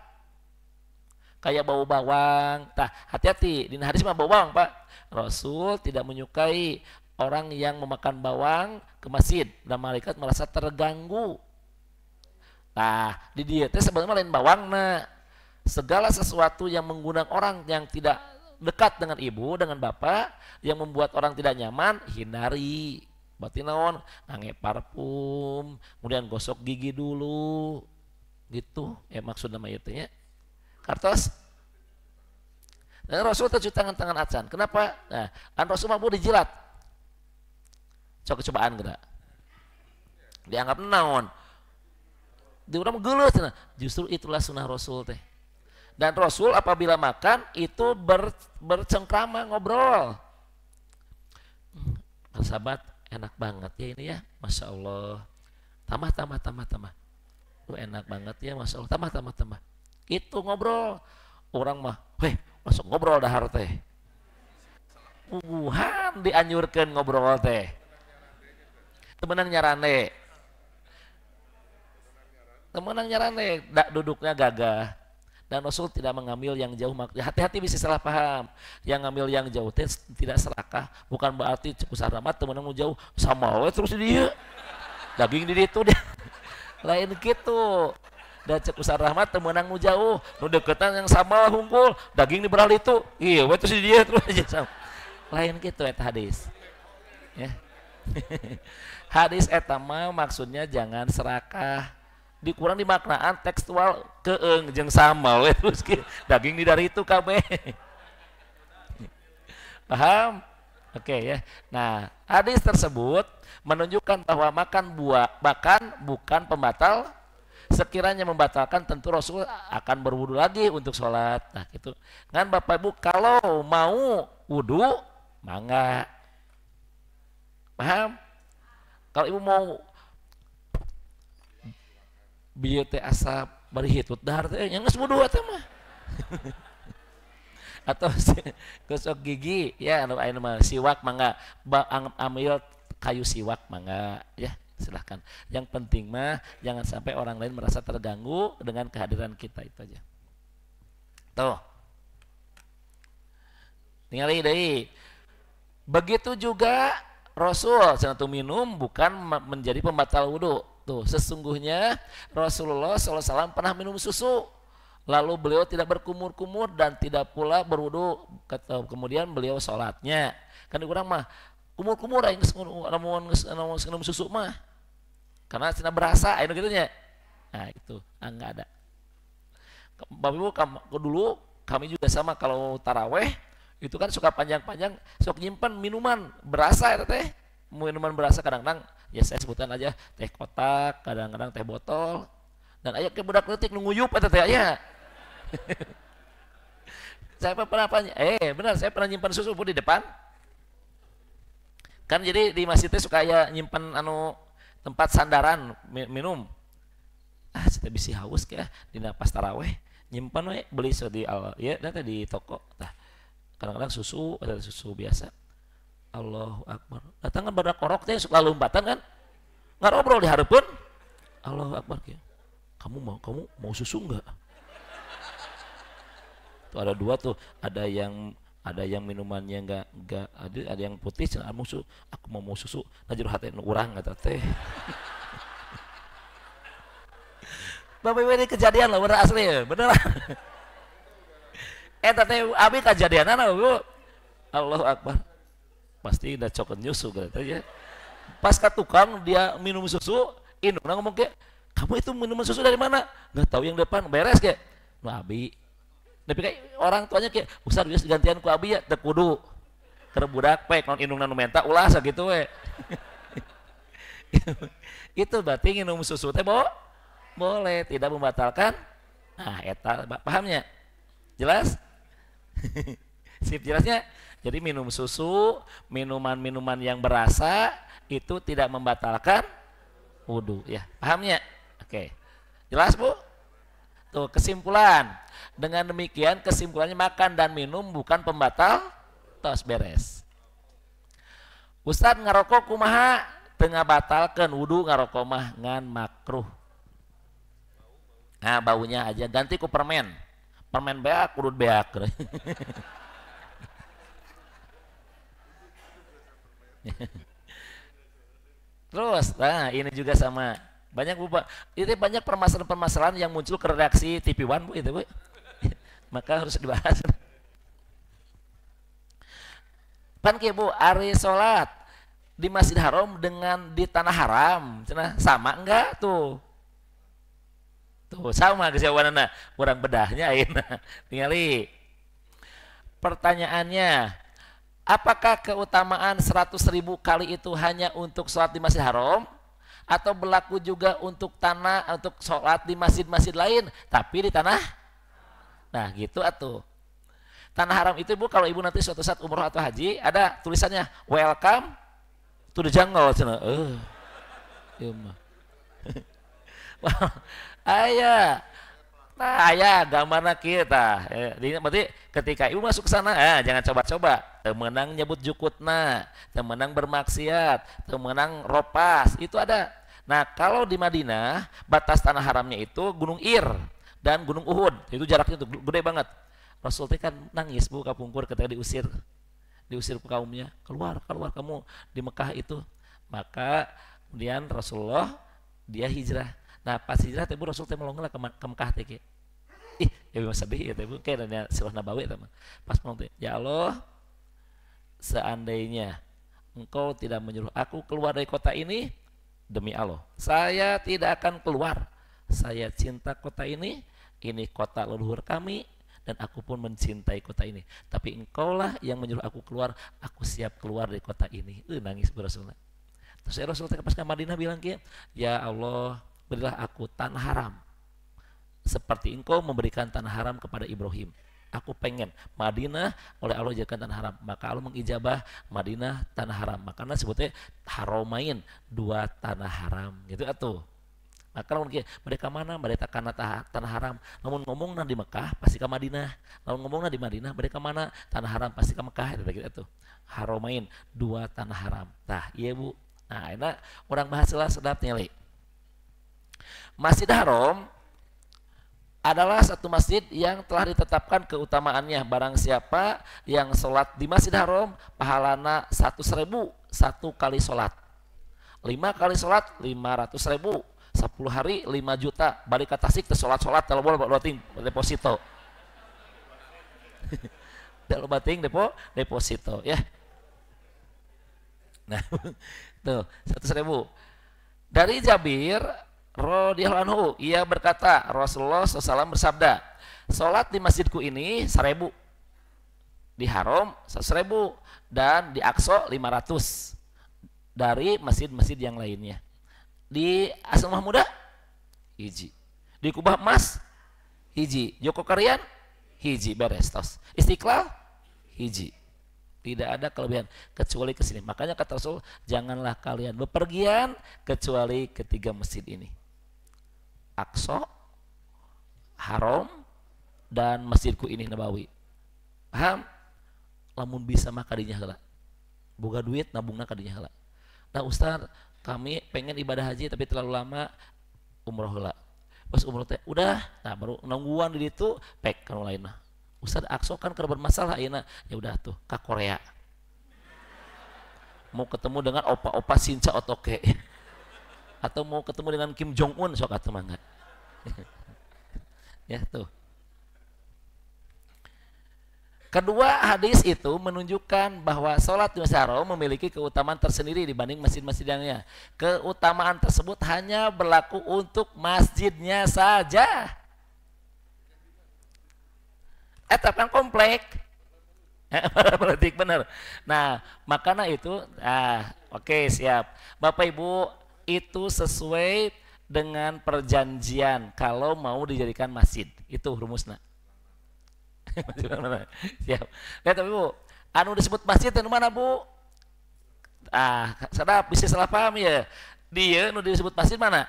Kayak bau bawang. Tah, hati-hati. Di hadis mah bau bawang, Pak. Rasul tidak menyukai orang yang memakan bawang ke masjid dan malaikat merasa terganggu. Nah, di dia teh sebenarnya lain bawang. Nah, segala sesuatu yang menggunakan orang yang tidak dekat dengan ibu, dengan bapak, yang membuat orang tidak nyaman, hindari. Berarti naon? Ngange parfum, kemudian gosok gigi dulu. Gitu, ya maksud nama itu nya. Kartos. Dan Rasul tuh tangan acan. Kenapa? Nah, kan Rasul mah dijilat. Cobaan geura. Dianggap naon? Di urang geuleuh cenah. Justru itulah sunnah Rasul teh. Dan Rasul apabila makan itu bercengkrama ngobrol. Sahabat enak banget ya ini ya, masya Allah. Tambah. Enak banget ya, masya Allah. Tambah. Itu ngobrol. Orang mah, masuk ngobrol dahar teh. Puguhan dianjurkan ngobrol teh. Temenang nyarane. Duduknya gagah. Dan Rasul tidak mengambil yang jauh. Hati-hati bisa salah paham. Yang ngambil yang jauh teh tidak serakah. Bukan berarti cekusar rahmat temenang jauh sama we terus di dia. Daging di ditu deh. Lain gitu. Dan cekusar rahmat temenang jauh. Nu deketan yang sama hungkul. Daging di beral itu. Iya we terus di dia terus aja sama. Lain gitu eta hadis. Ya. Hadis eta mah maksudnya jangan serakah. Dikurang di maknaan tekstual keeng jeung sama we terus daging di dari itu kabeh. Paham? Oke ya. Nah, hadis tersebut menunjukkan bahwa makan bukan pembatal. Sekiranya membatalkan tentu Rasul akan berwudu lagi untuk sholat. Nah, gitu. Kan Bapak Ibu kalau mau wudu mangga. Paham? Kalau Ibu mau bieu teh asa bari hitut dahar teh nya geus wudu eta mah. Atau gosok gigi ya anu aya mah siwak mangga ambil kayu siwak mangga ya silahkan. Yang penting mah jangan sampai orang lain merasa terganggu dengan kehadiran kita, itu aja. Tuh. Ningali deui. Begitu juga Rasul satu minum bukan menjadi pembatal wudu. Tuh, sesungguhnya Rasulullah SAW pernah minum susu, lalu beliau tidak berkumur-kumur dan tidak pula berwudu. Kemudian beliau sholatnya. Kan kurang mah kumur-kumur aing minum susu mah, karena cina berasa, aing gitunya. Nah itu enggak ada. Bapak Ibu dulu kami juga sama kalau taraweh itu kan suka panjang-panjang, sok nyimpan minuman berasa ya teh. Minuman berasa kadang-kadang ya saya sebutkan aja teh kotak, kadang-kadang teh botol, dan aya ke budak leutik nu nguyup eta teh aya. Saya pernah benar saya pernah nyimpan susu di depan. Kan jadi di masjid teh suka aya nyimpan anu tempat sandaran minum. Kita bisa haus kayak dina pas taraweh nyimpan we beli di ya nanti di toko. Tah kadang-kadang susu ada susu biasa. Allahu Akbar. Datang kan badak korok teh suka lompatan kan. Ngarobrol di hareupeun. Allahu Akbar kieu. Kamu mau susu enggak? Tuh ada dua tuh, ada yang minumannya enggak ada yang putih cenah susu. Aku mau susu. Nah jero hate nu urang eta teh. Bapak ini kejadian lah bener asli ya, beneran. Eta teh abi kejadianan Bu. Allahu Akbar. Pasti udah cokot nyusu gitu ya. Pas ke tukang dia minum susu, indungna ngomong kayak, "Kamu itu minuman susu dari mana?" "Nggak tahu, yang depan beres kayak." "Nu abi." Tapi kayak orang tuanya kayak, "Ustaz geus gantian ku abi ya, teu kudu." Keur budak pek non indungna nu menta ulah sakitu we. Itu berarti minum susu teh boleh, tidak membatalkan. Nah, eta pahamnya? Jelas? Sip jelasnya? Jadi minum susu, minuman-minuman yang berasa itu tidak membatalkan wudu ya. Pahamnya? Oke. Jelas, Bu? Tuh, kesimpulan. Dengan demikian kesimpulannya makan dan minum bukan pembatal, tos beres. Ustaz ngarokok kumaha teu ngabatalkeun wudu, ngarokok mah ngan makruh. Nah, baunya aja ganti ku permen. Permen beak, kurut beak. Terus, nah ini juga sama. Banyak Bu, Pak. Itu banyak permasalahan-permasalahan yang muncul ke redaksi TV One Bu itu Bu. Maka harus dibahas. Pan kieu Bu, ari salat di Masjid Haram dengan di tanah haram, cenah sama enggak tuh? Tuh sama jawabanna. Urang bedahnya ayeuna. Tingali. Pertanyaannya, apakah keutamaan 100.000 kali itu hanya untuk sholat di Masjid Haram atau berlaku juga untuk sholat di masjid-masjid lain tapi di tanah? Nah gitu atuh. Tanah haram itu Bu, kalau Ibu nanti suatu saat umroh atau haji ada tulisannya welcome to the jungle cenah. Ieu mah. Aya. Nah, aya gambarna kieu tah. Berarti ketika Ibu masuk ke sana, jangan coba-coba. Teu meunang nyebut jukutna, teu meunang bermaksiat, teu meunang ropas, itu ada. Nah, kalau di Madinah, batas tanah haramnya itu Gunung Ir dan Gunung Uhud. Itu jaraknya tuh gede banget. Rasul teh kan nangis Bu kapungkur ketika diusir ke kaumnya. Keluar kamu di Mekah itu. Maka kemudian Rasulullah dia hijrah. Nah pas hijrah teh Bu Rasul teh melonglah ke Mekah teh kieu. Ya memang sedih ya teh Bu, kayak ada sirah Nabawi teman. Pas melong teh, ya Allah, seandainya Engkau tidak menyuruh aku keluar dari kota ini, demi Allah, saya tidak akan keluar. Saya cinta kota ini kota leluhur kami dan aku pun mencintai kota ini. Tapi Engkaulah yang menyuruh aku keluar, aku siap keluar dari kota ini. Nangis Bu Rasulullah. Terus Rasul teh pas ke Madinah bilang kieu, ya Allah, berilah aku tanah haram seperti Engkau memberikan tanah haram kepada Ibrahim. Aku pengen Madinah oleh Allah jadikan tanah haram. Maka Allah mengijabah Madinah tanah haram. Makanya sebutnya haromain, dua tanah haram gitu atuh. Maka mereka mana? Mereka karena tanah haram. Namun ngomongna di Mekah pasti ke Madinah. Namun ngomongna di Madinah mereka mana? Tanah haram pasti ke Mekah gitu atuh. Haromain, dua tanah haram. Tah, iya Bu. Nah, enak orang bahasa sedap nilai. Masjid Haram adalah satu masjid yang telah ditetapkan keutamaannya. Barang siapa yang sholat di Masjid Haram, pahalana 100.000 satu kali sholat. 5 kali sholat 500.000. 10 hari 5 juta. Balik ke Tasik ke sholat kalau boleh bating deposito. Kalau bating deposito ya. Nah, tuh 100.000. Dari Jabir radhiyallahu anhu, ia berkata, Rasulullah SAW bersabda, sholat di masjidku ini 1.000, di Haram 100.000, dan di Aqsa 500 dari masjid-masjid yang lainnya. Di Asmah Muda hiji, di Kubah Emas hiji, Joko Karian hiji, beres tos. Istiqlal hiji. Tidak ada kelebihan kecuali ke sini. Makanya kata Rasul, janganlah kalian bepergian kecuali ketiga masjid ini. Aqsa, Haram, dan masjidku ini Nabawi. Paham? Lamun bisa mah kadinya heula. Boga duit nabungna kadinya heula. Nah Ustaz, kami pengen ibadah haji tapi terlalu lama, umroh heula. Pas umroh teh udah, nah baru nungguan di ditu pek kanu lain mah. Ustaz Aqsa kan keur bermasalah ayeuna. Ya udah tuh ka Korea. Mau ketemu dengan opa-opa Shincha Otoke. Atau mau ketemu dengan Kim Jong Un sok atuh mangga. Ya tuh. Kedua, hadis itu menunjukkan bahwa sholat di Masjid Haram memiliki keutamaan tersendiri dibanding masjid-masjid lainnya. Keutamaan tersebut hanya berlaku untuk masjidnya saja. Tapi yang komplek. Politik bener. Nah, makanya itu, oke, siap. Bapak Ibu, itu sesuai dengan perjanjian kalau mau dijadikan masjid. Itu rumusnya. Siap. Lihat Bu, anu disebut masjid itu mana Bu? Sadap bisa salah paham ya. Dia anu disebut masjid mana?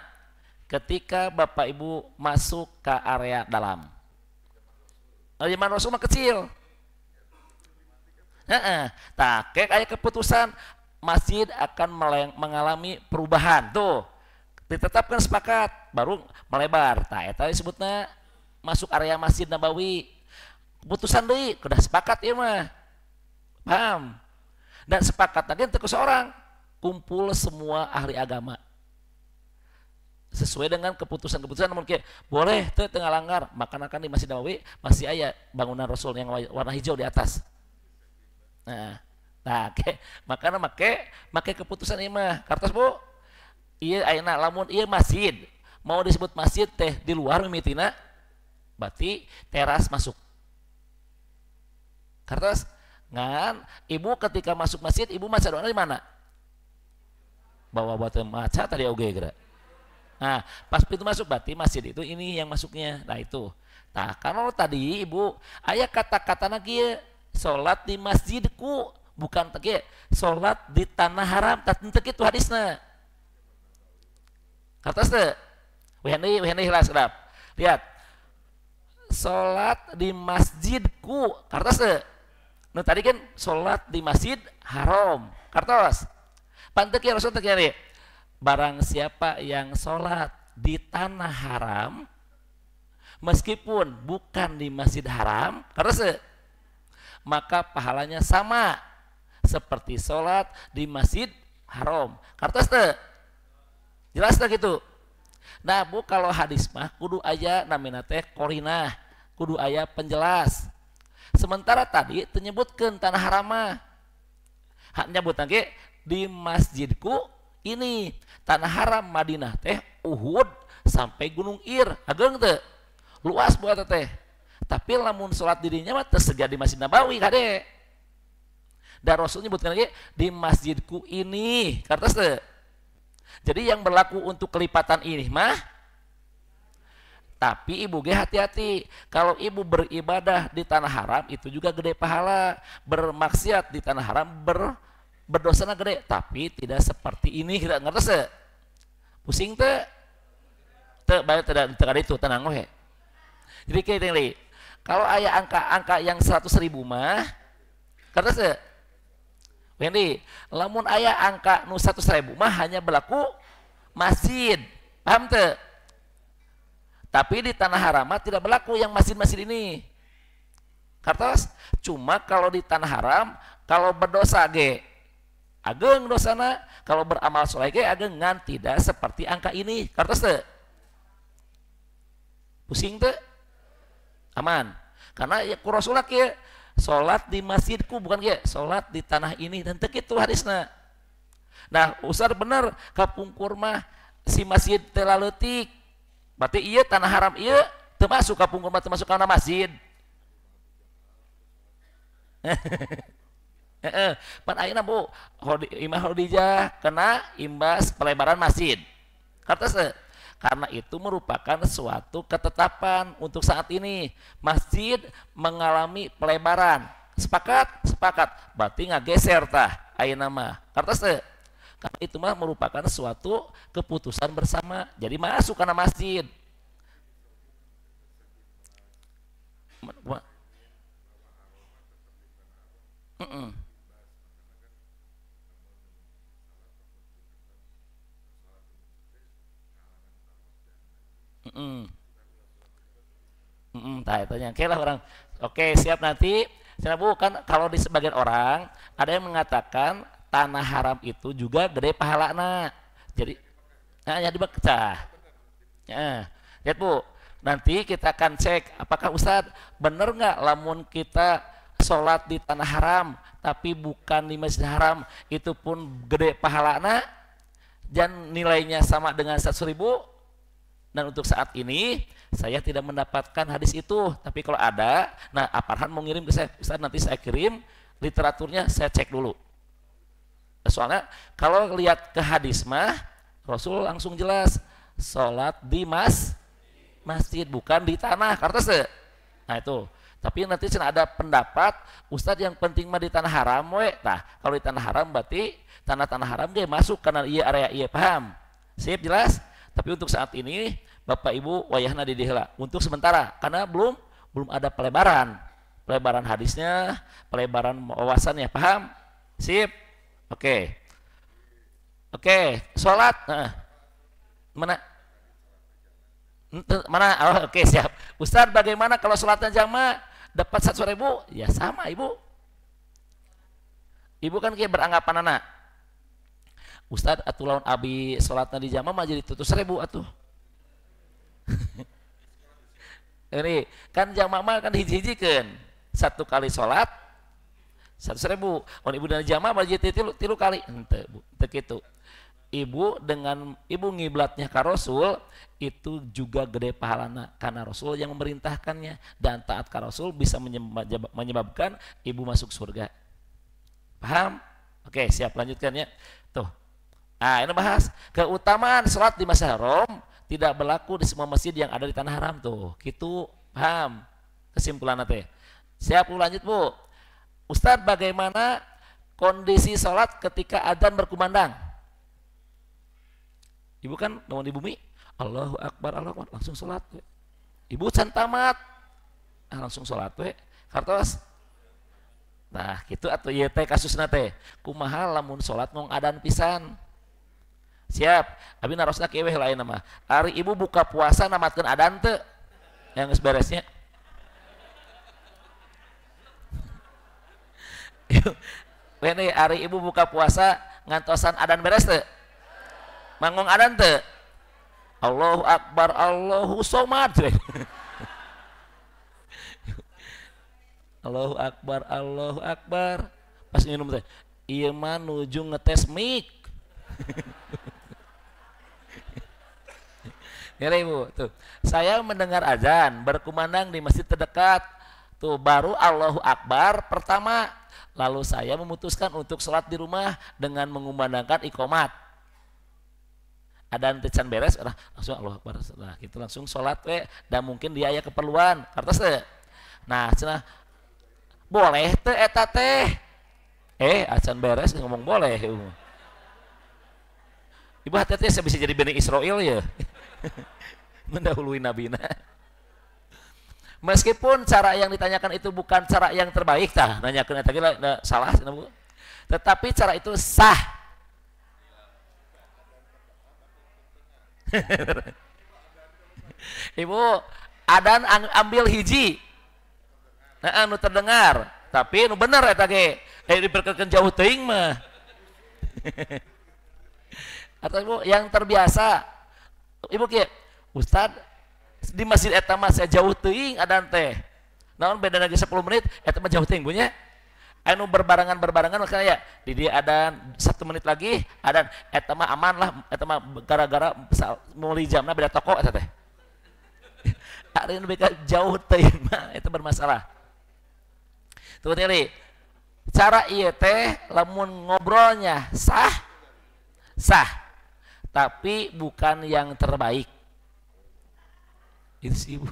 Ketika Bapak Ibu masuk ke area dalam. Zaman Rasul mah kecil. Kayak keputusan masjid akan mengalami perubahan tuh. Ditetapkan sepakat baru melebar. Eta disebutnya masuk area Masjid Nabawi. Keputusan deui udah sepakat ya mah. Paham? Dan sepakat lagi untuk seorang kumpul semua ahli agama. Sesuai dengan keputusan-keputusan namun kayak boleh teu teu ngalanggar makan di Masjid Nabawi masih aya bangunan Rasul yang warna hijau di atas. Makanya make keputusan ieu mah. Kartos Bu. Ieu ayeuna lamun ieu masjid mau disebut masjid teh di luar mimitina berarti teras masuk. Kartos ngan ibu ketika masuk masjid ibu maca doa di mana? Bawa buat maca tadi oge geura. Nah, pas pintu masuk berarti masjid itu ini yang masuknya. Nah itu. Nah, kalau tadi ibu aya kata-kata kieu salat di masjidku bukan teh salat di tanah haram teu kitu hadisna. Kartos teu? Wehna hilas sedap. Lihat. Salat di masjidku. Kartos teu? Nah tadi kan sholat di masjid haram. Kartos. Pantek ya Rasul tadi. Barang siapa yang sholat di tanah haram, meskipun bukan di masjid haram, kartos, maka pahalanya sama seperti sholat di masjid haram. Kartos teh? Jelas tak gitu? Nah Bu, kalau hadis mah kudu aya namina teh qorinah, kudu aya penjelas. Sementara tadi menyebutkan tanah haram mah hak nyebut lagi di masjidku ini tanah haram Madinah teh Uhud sampai Gunung Ir ageng teh luas buat teh tapi lamun sholat dirinya mah tersegah di Masjid Nabawi kade dan Rasul nyebutkan lagi di masjidku ini karena teh jadi yang berlaku untuk kelipatan ini mah. Tapi ibu ge hati-hati, kalau ibu beribadah di tanah haram itu juga gede pahala, bermaksiat di tanah haram berdosana gede, tapi tidak seperti ini kita ngerti pusing teh, baik tidak itu tenang we. Jadi kayak ini, kalau ayah angka yang 100.000 mah, ngerti Wendy, lamun ayah angka nu 100.000 mah hanya berlaku masjid, paham teh? Tapi di tanah haram tidak berlaku yang masjid-masjid ini. Kartos, cuma kalau di tanah haram, kalau berdosa ge, ageng dosana, kalau beramal soleh ge ageng ngan tidak seperti angka ini. Kartos teh? Pusing teh? Aman. Karena ya Rasulullah ke salat di masjidku bukan ge, salat di tanah ini dan teu kitu hadisna. Nah, usar bener kapungkur mah si masjid teh laleutik. Berarti iya tanah haram iya termasuk kapung rumah termasuk karena masjid. Pan ayeuna Bu, Imam Khadijah kena imbas pelebaran masjid. Karena itu merupakan suatu ketetapan untuk saat ini. Masjid mengalami pelebaran. Sepakat. Berarti ngageser tah ayeuna mah. Karena itu mah merupakan suatu keputusan bersama. Jadi masuk karena masjid. Mm-mm. Mm-mm. Tah tanya, oke lah orang. Oke, siap nanti. Siapa Bu, kan kalau di sebagian orang ada yang mengatakan tanah haram itu juga gede pahalana. Jadi, nah, ya dibaca. Ya, lihat Bu. Nanti kita akan cek apakah Ustadz bener nggak lamun kita sholat di tanah haram tapi bukan di masjid haram itu pun gede pahalana dan nilainya sama dengan 100.000. Dan untuk saat ini saya tidak mendapatkan hadis itu, tapi kalau ada, nah Aparhan mau ngirim ke saya, Ustaz nanti saya kirim literaturnya, saya cek dulu. Soalnya kalau lihat ke hadis mah Rasul langsung jelas sholat di masjid bukan di tanah karena nah itu. Tapi nanti ada pendapat Ustadz yang penting mah di tanah haram we. Nah kalau di tanah haram berarti tanah-tanah haram dia masuk karena iya area iya paham. Sip jelas. Tapi untuk saat ini Bapak Ibu wayahna di dihela untuk sementara karena belum ada pelebaran hadisnya, pelebaran wawasannya paham. Sip. Oke, sholat mana oh, oke siap Ustadz bagaimana kalau sholatnya jamaah dapat 100.000? Ya sama ibu kan kayak beranggapan anak Ustadz atuh lawan abi sholatnya di jamaah mah jadi 100.000 atuh ini kan jamaah mah kan hiji-hiji kan satu kali sholat 100.000 kalau ibu dan jamaah mah jadi tilu kali ente gitu. Ibu dengan ibu ngiblatnya ke Rasul itu juga gede pahalana karena Rasul yang memerintahkannya dan taat ke Rasul bisa menyebabkan ibu masuk surga. Paham? Oke, siap lanjutkan ya. Tuh. Nah, ini bahas keutamaan sholat di masjid haram tidak berlaku di semua masjid yang ada di tanah haram tuh. Gitu, paham? Kesimpulan nanti. Siap, lanjut Bu. Ustadz, bagaimana kondisi sholat ketika adzan berkumandang? Ibu kan namun di bumi Allahu Akbar langsung sholat we. Ibu can tamat langsung sholat we kartos. Nah gitu atau ieu teh kasusna teh kumaha lamun sholat ngong adan pisan. Siap abi narosna kieu we lain mah ari ibu buka puasa namatkeun adan teu yang geus beresnya. Wene ari ibu buka puasa ngantosan adan beres teu? Mangong adan teu? Allahu Akbar, Allahu Somad. Allahu Akbar, Allahu Akbar. Pas minum teh, ieu mah nuju ngetes mic. Ya Ibu, tuh. Saya mendengar azan berkumandang di masjid terdekat. Tuh baru Allahu Akbar pertama. Lalu saya memutuskan untuk sholat di rumah dengan mengumandangkan iqomat. Ada tecan beres langsung Allah Akbar nah gitu langsung sholat we dan mungkin dia aya keperluan kartos teh nah cenah boleh teh eta teh acan beres ngomong boleh ibu hati-hati saya bisa jadi Bani Israel ya mendahului nabina meskipun cara yang ditanyakan itu bukan cara yang terbaik tah nanyakeun eta ge salah tetapi cara itu sah. Ibu adan ambil hiji anu terdengar tapi nu bener eta ge diperkeun jauh teuing mah atau ibu yang terbiasa ibu kieu Ustad di masjid eta mah saya jauh teuing adan teh naon beda lagi 10 menit eta mah jauh teuing bunya anu berbarengan makanya ya di dia ada 1 menit lagi ada eta mah aman lah eta mah gara-gara meuli jamna beda toko eta teh ari nu beka jauh teh mah eta bermasalah tuh tadi cara ieu teh lamun ngobrolnya sah tapi bukan yang terbaik itu sih ibu.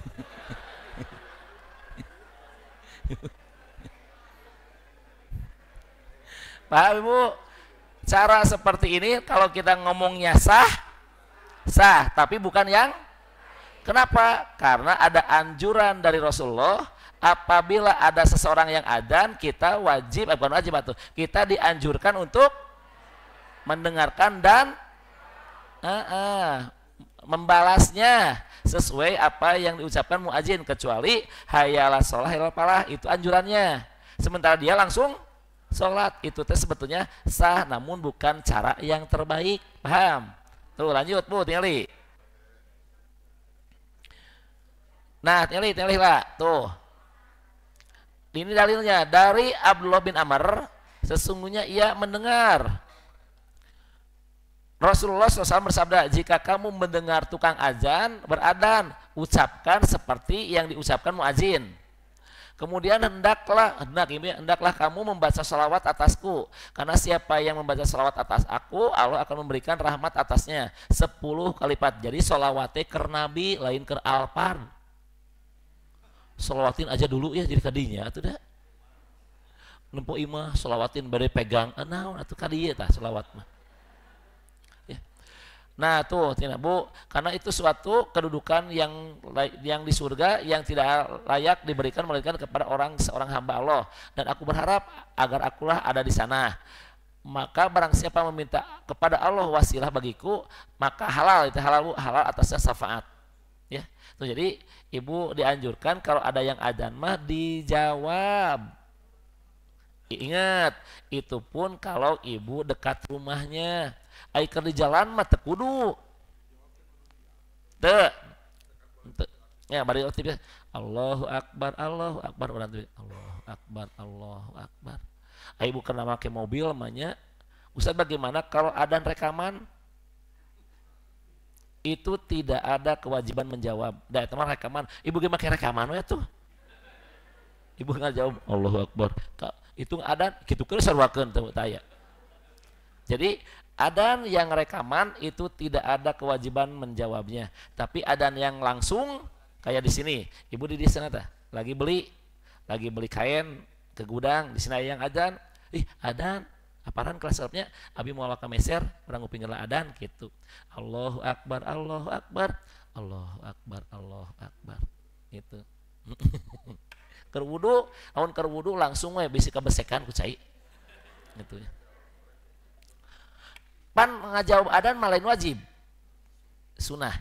Paham Ibu? Cara seperti ini kalau kita ngomongnya sah, tapi bukan yang kenapa? Karena ada anjuran dari Rasulullah apabila ada seseorang yang adzan, kita wajib, bukan wajib atuh, kita dianjurkan untuk mendengarkan dan membalasnya sesuai apa yang diucapkan muadzin, kecuali hayalah sholah hayalah falah, itu anjurannya. Sementara dia langsung sholat, itu teh sebetulnya sah, namun bukan cara yang terbaik. Paham? Tuh lanjut Bu, tinggali. Nah, tinggali lah. Tuh. Ini dalilnya dari Abdullah bin Amr, sesungguhnya ia mendengar Rasulullah SAW bersabda, jika kamu mendengar tukang azan beradan, ucapkan seperti yang diucapkan muadzin. Kemudian hendaklah kamu membaca salawat atasku, karena siapa yang membaca salawat atas aku, Allah akan memberikan rahmat atasnya 10 kali lipat. Jadi salawatnya ke Nabi lain ke Alpan. Salawatin aja dulu ya jadi kadinya atuh dah. Nempo imah salawatin bade pegang naon atuh kadieu tah salawat mah. Nah tuh tina Bu, karena itu suatu kedudukan yang di surga yang tidak layak diberikan melainkan kepada seorang hamba Allah, dan aku berharap agar akulah ada di sana. Maka barang siapa meminta kepada Allah wasilah bagiku, maka halal itu halal atasnya syafaat. Ya, tuh jadi Ibu dianjurkan kalau ada yang adzan mah dijawab. Ingat, itu pun kalau Ibu dekat rumahnya. Aikar di jalan mah teu kudu. Teu. Ya bari aktif Allahu Akbar urang teh Allahu Akbar Allahu Akbar. Ai bukan make mobil mah Ustaz, bagaimana kalau adzan rekaman? Itu tidak ada kewajiban menjawab. Da eta mah rekaman. Ibu ge make rekaman we tuh. Ibu ngajawab Allahu Akbar. Itu adzan kitu keur sarwakeun teu taya. Jadi adzan yang rekaman itu tidak ada kewajiban menjawabnya, tapi adzan yang langsung kayak di sini, Ibu di sana tah lagi beli kain ke gudang, di sini yang adzan, adzan aparan kelas sarapnya abi moal ka meser urang ngupingkeun adzan gitu. Allahu Akbar Allahu Akbar Allahu Akbar Allahu Akbar gitu. Keur wudu, naon keur wudu langsung we bisi kabesekan ku cai gitu ya. Pan ngajawab adzan malah lain wajib, sunnah.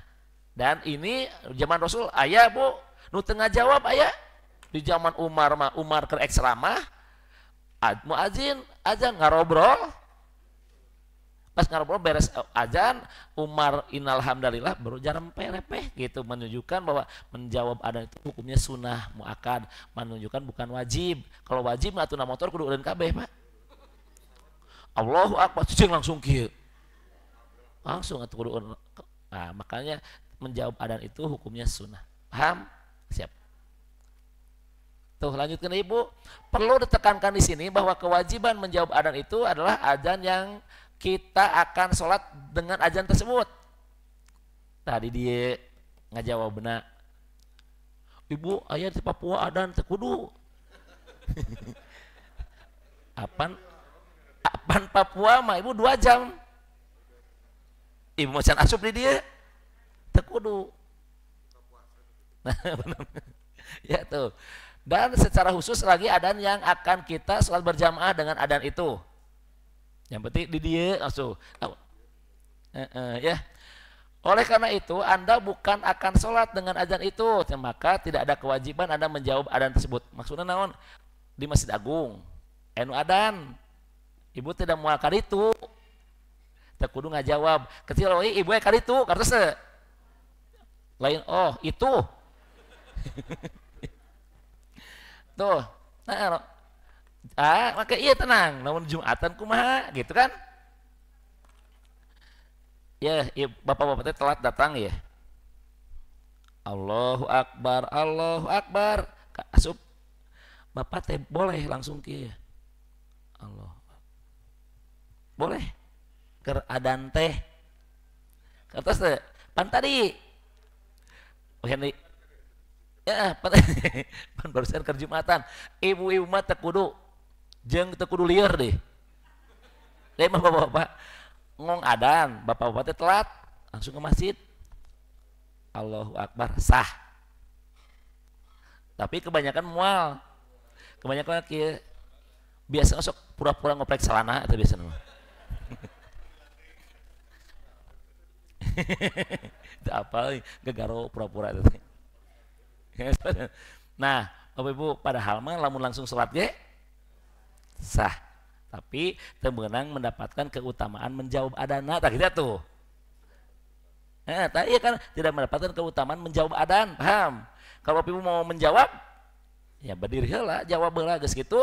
Dan ini zaman Rasul aya Bu, nu teu ngajawab aya. Di zaman Umar mah Umar keur eksramah, muadzin adzan ngarobrol. Pas ngarobrol beres adzan, Umar innal hamdalillah baru jarempe repeh gitu, menunjukkan bahwa menjawab adzan itu hukumnya sunnah muakkad, menunjukkan bukan wajib. Kalau wajib mah atuh motor kudu eureun kabeh, Pak. Allahu Akbar cicing langsung kieu. Langsung atau kudu. Nah, makanya menjawab adzan itu hukumnya sunnah. Paham? Siap. Tuh lanjutkan Ibu. Perlu ditekankan di sini bahwa kewajiban menjawab adzan itu adalah adzan yang kita akan sholat dengan adzan tersebut. Tadi dia ngajawab benar. Ibu, aya di Papua adzan teu kudu. Apan Papua mah Ibu 2 jam. Ibu macan asup di dia teu kudu. Nah, ya tuh. Dan secara khusus lagi adzan yang akan kita sholat berjamaah dengan adzan itu. Yang penting di dia langsung. Ya. Oleh karena itu Anda bukan akan sholat dengan adzan itu, maka tidak ada kewajiban Anda menjawab adzan tersebut. Maksudnya naon? Di Masjid Agung anu adzan, Ibu tidak mau kaditu. Teu kudu ngajawab. Ketika ibu kaditu kartos lain itu. Tuh. Nah, maka iya tenang, namun Jumatan kumaha gitu kan? Ya, bapak-bapak teh telat datang ya. Allahu Akbar. Asup. Bapak teh boleh langsung kieu. Allah. Boleh. Keur adzan teh. Kertas teh pan tadi. Ini ya, pan barusan keur Jumatan. Ibu-ibu mah teu kudu jeung teu kudu lieur deh. Deui mah bapak-bapak ngong adzan, bapak-bapak teh telat langsung ke masjid. Allahu Akbar sah. Tapi kebanyakan mual. Kebanyakan kieu biasa sok pura-pura ngoprek celana eta biasa mah. Teu apal gegaro pura-pura eta. Nah, Bapak Ibu, padahal mah lamun langsung salat ge sah. Tapi teu meunang mendapatkan keutamaan menjawab adana tah kitu tuh. Iya kan tidak mendapatkan keutamaan menjawab adan, paham? Kalau Bapak Ibu mau menjawab, ya berdiri heula, jawab heula geus kitu,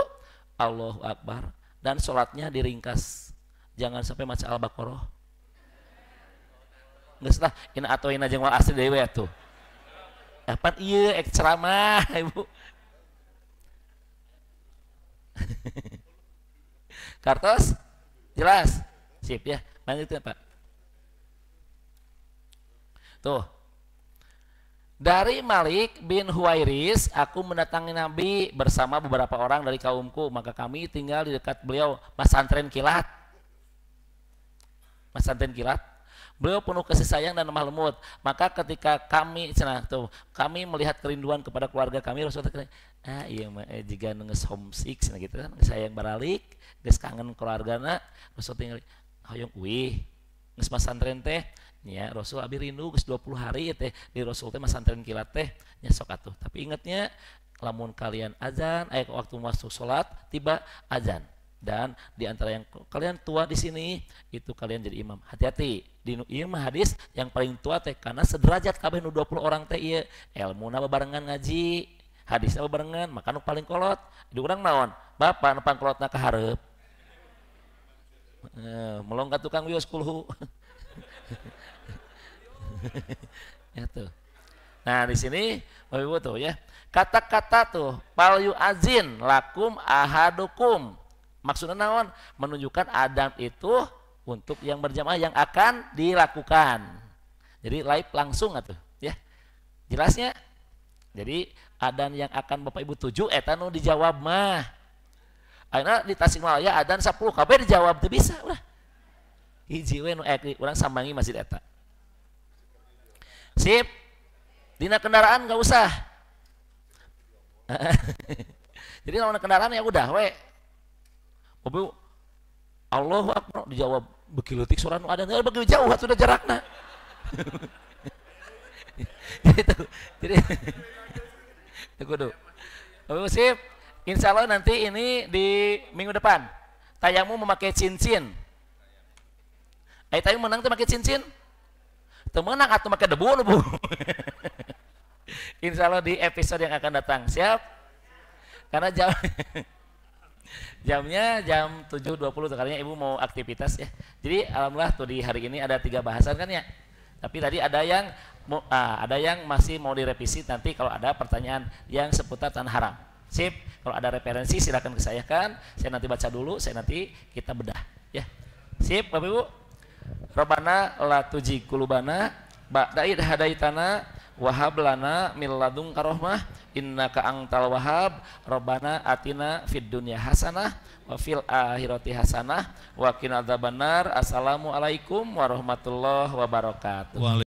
Allahu Akbar, dan sholatnya diringkas. Jangan sampai maca Al-Baqarah. Geus lah, ina atoina jeung wal asri deui atuh. Kapan ieu ek ceramah, Ibu? Kartos? Jelas? Sip ya. Lanjutkan, Pak. Tuh. Dari Malik bin Huwairis, aku mendatangi Nabi bersama beberapa orang dari kaumku, maka kami tinggal di dekat beliau, Masantren Kilat. Masantren Kilat. Beliau penuh kasih sayang dan lemah lembut. Maka ketika kami kami melihat kerinduan kepada keluarga kami, Rasulullah iya mah jika ngeus homesick gitu kan, sayang baralik, geus kangen keluargana, Rasul tinggal hoyong uih, geus masantren teh nya Rasul abi rindu geus 20 hari teh di Rasul teh masantren Kilat teh nya sok atuh. Tapi ingatnya lamun kalian azan, waktu masuk salat tiba azan. Dan di antara yang kalian tua di sini itu kalian jadi imam. Hati-hati di ieu mah hadis yang paling tua teh karena sederajat kabeh nu 20 orang teh ieu ilmuna bebarengan ngaji, hadisna bebarengan, maka nu paling kolot di urang naon? Bapak nu pangkolotna ka hareup. Melong ka tukang wios kulhu. Ya tuh. Nah, di sini Bapak Ibu tuh ya. Kata-kata tuh pal yu'azin lakum ahadukum. Maksudnya naon? Menunjukkan adab itu untuk yang berjamaah yang akan dilakukan. Jadi live langsung atuh, ya. Jelasnya? Jadi adan yang akan Bapak Ibu tuju eta nu dijawab mah. Ayeuna di Tasikmalaya adan 10 kabeh dijawab teu bisa ulah. Hiji we nu urang sambangi masjid eta. Sip. Dina kendaraan enggak usah. Jadi lawan kendaraan ya udah we. Bapak Allahu Akbar dijawab bekileutik suara nu ada begitu jauh atuh jarakna. Jadi kudu. Bapak sip. Insyaallah nanti ini di minggu depan tayangmu memakai cincin. Tayang menang teh make cincin. Teu meunang atuh make debu nu, Bu. Insyaallah di episode yang akan datang. Siap? Karena jamnya jam 7.20 kalinya Ibu mau aktivitas ya. Jadi alhamdulillah tuh di hari ini ada 3 bahasan kan ya. Tapi tadi ada yang masih mau direvisi nanti kalau ada pertanyaan yang seputar tanah haram. Sip. Kalau ada referensi silakan ke saya kan. Saya nanti baca dulu, kita bedah ya. Sip Bapak Ibu. Rabbana la tuzigh qulubana ba'da idh hadaitana wa hab lana min ladunka rahmah innaka antal wahhab. Rabbana atina fid dunya hasanah wa fil akhirati hasanah wa qina adzabannar. Assalamualaikum warahmatullahi wabarakatuh.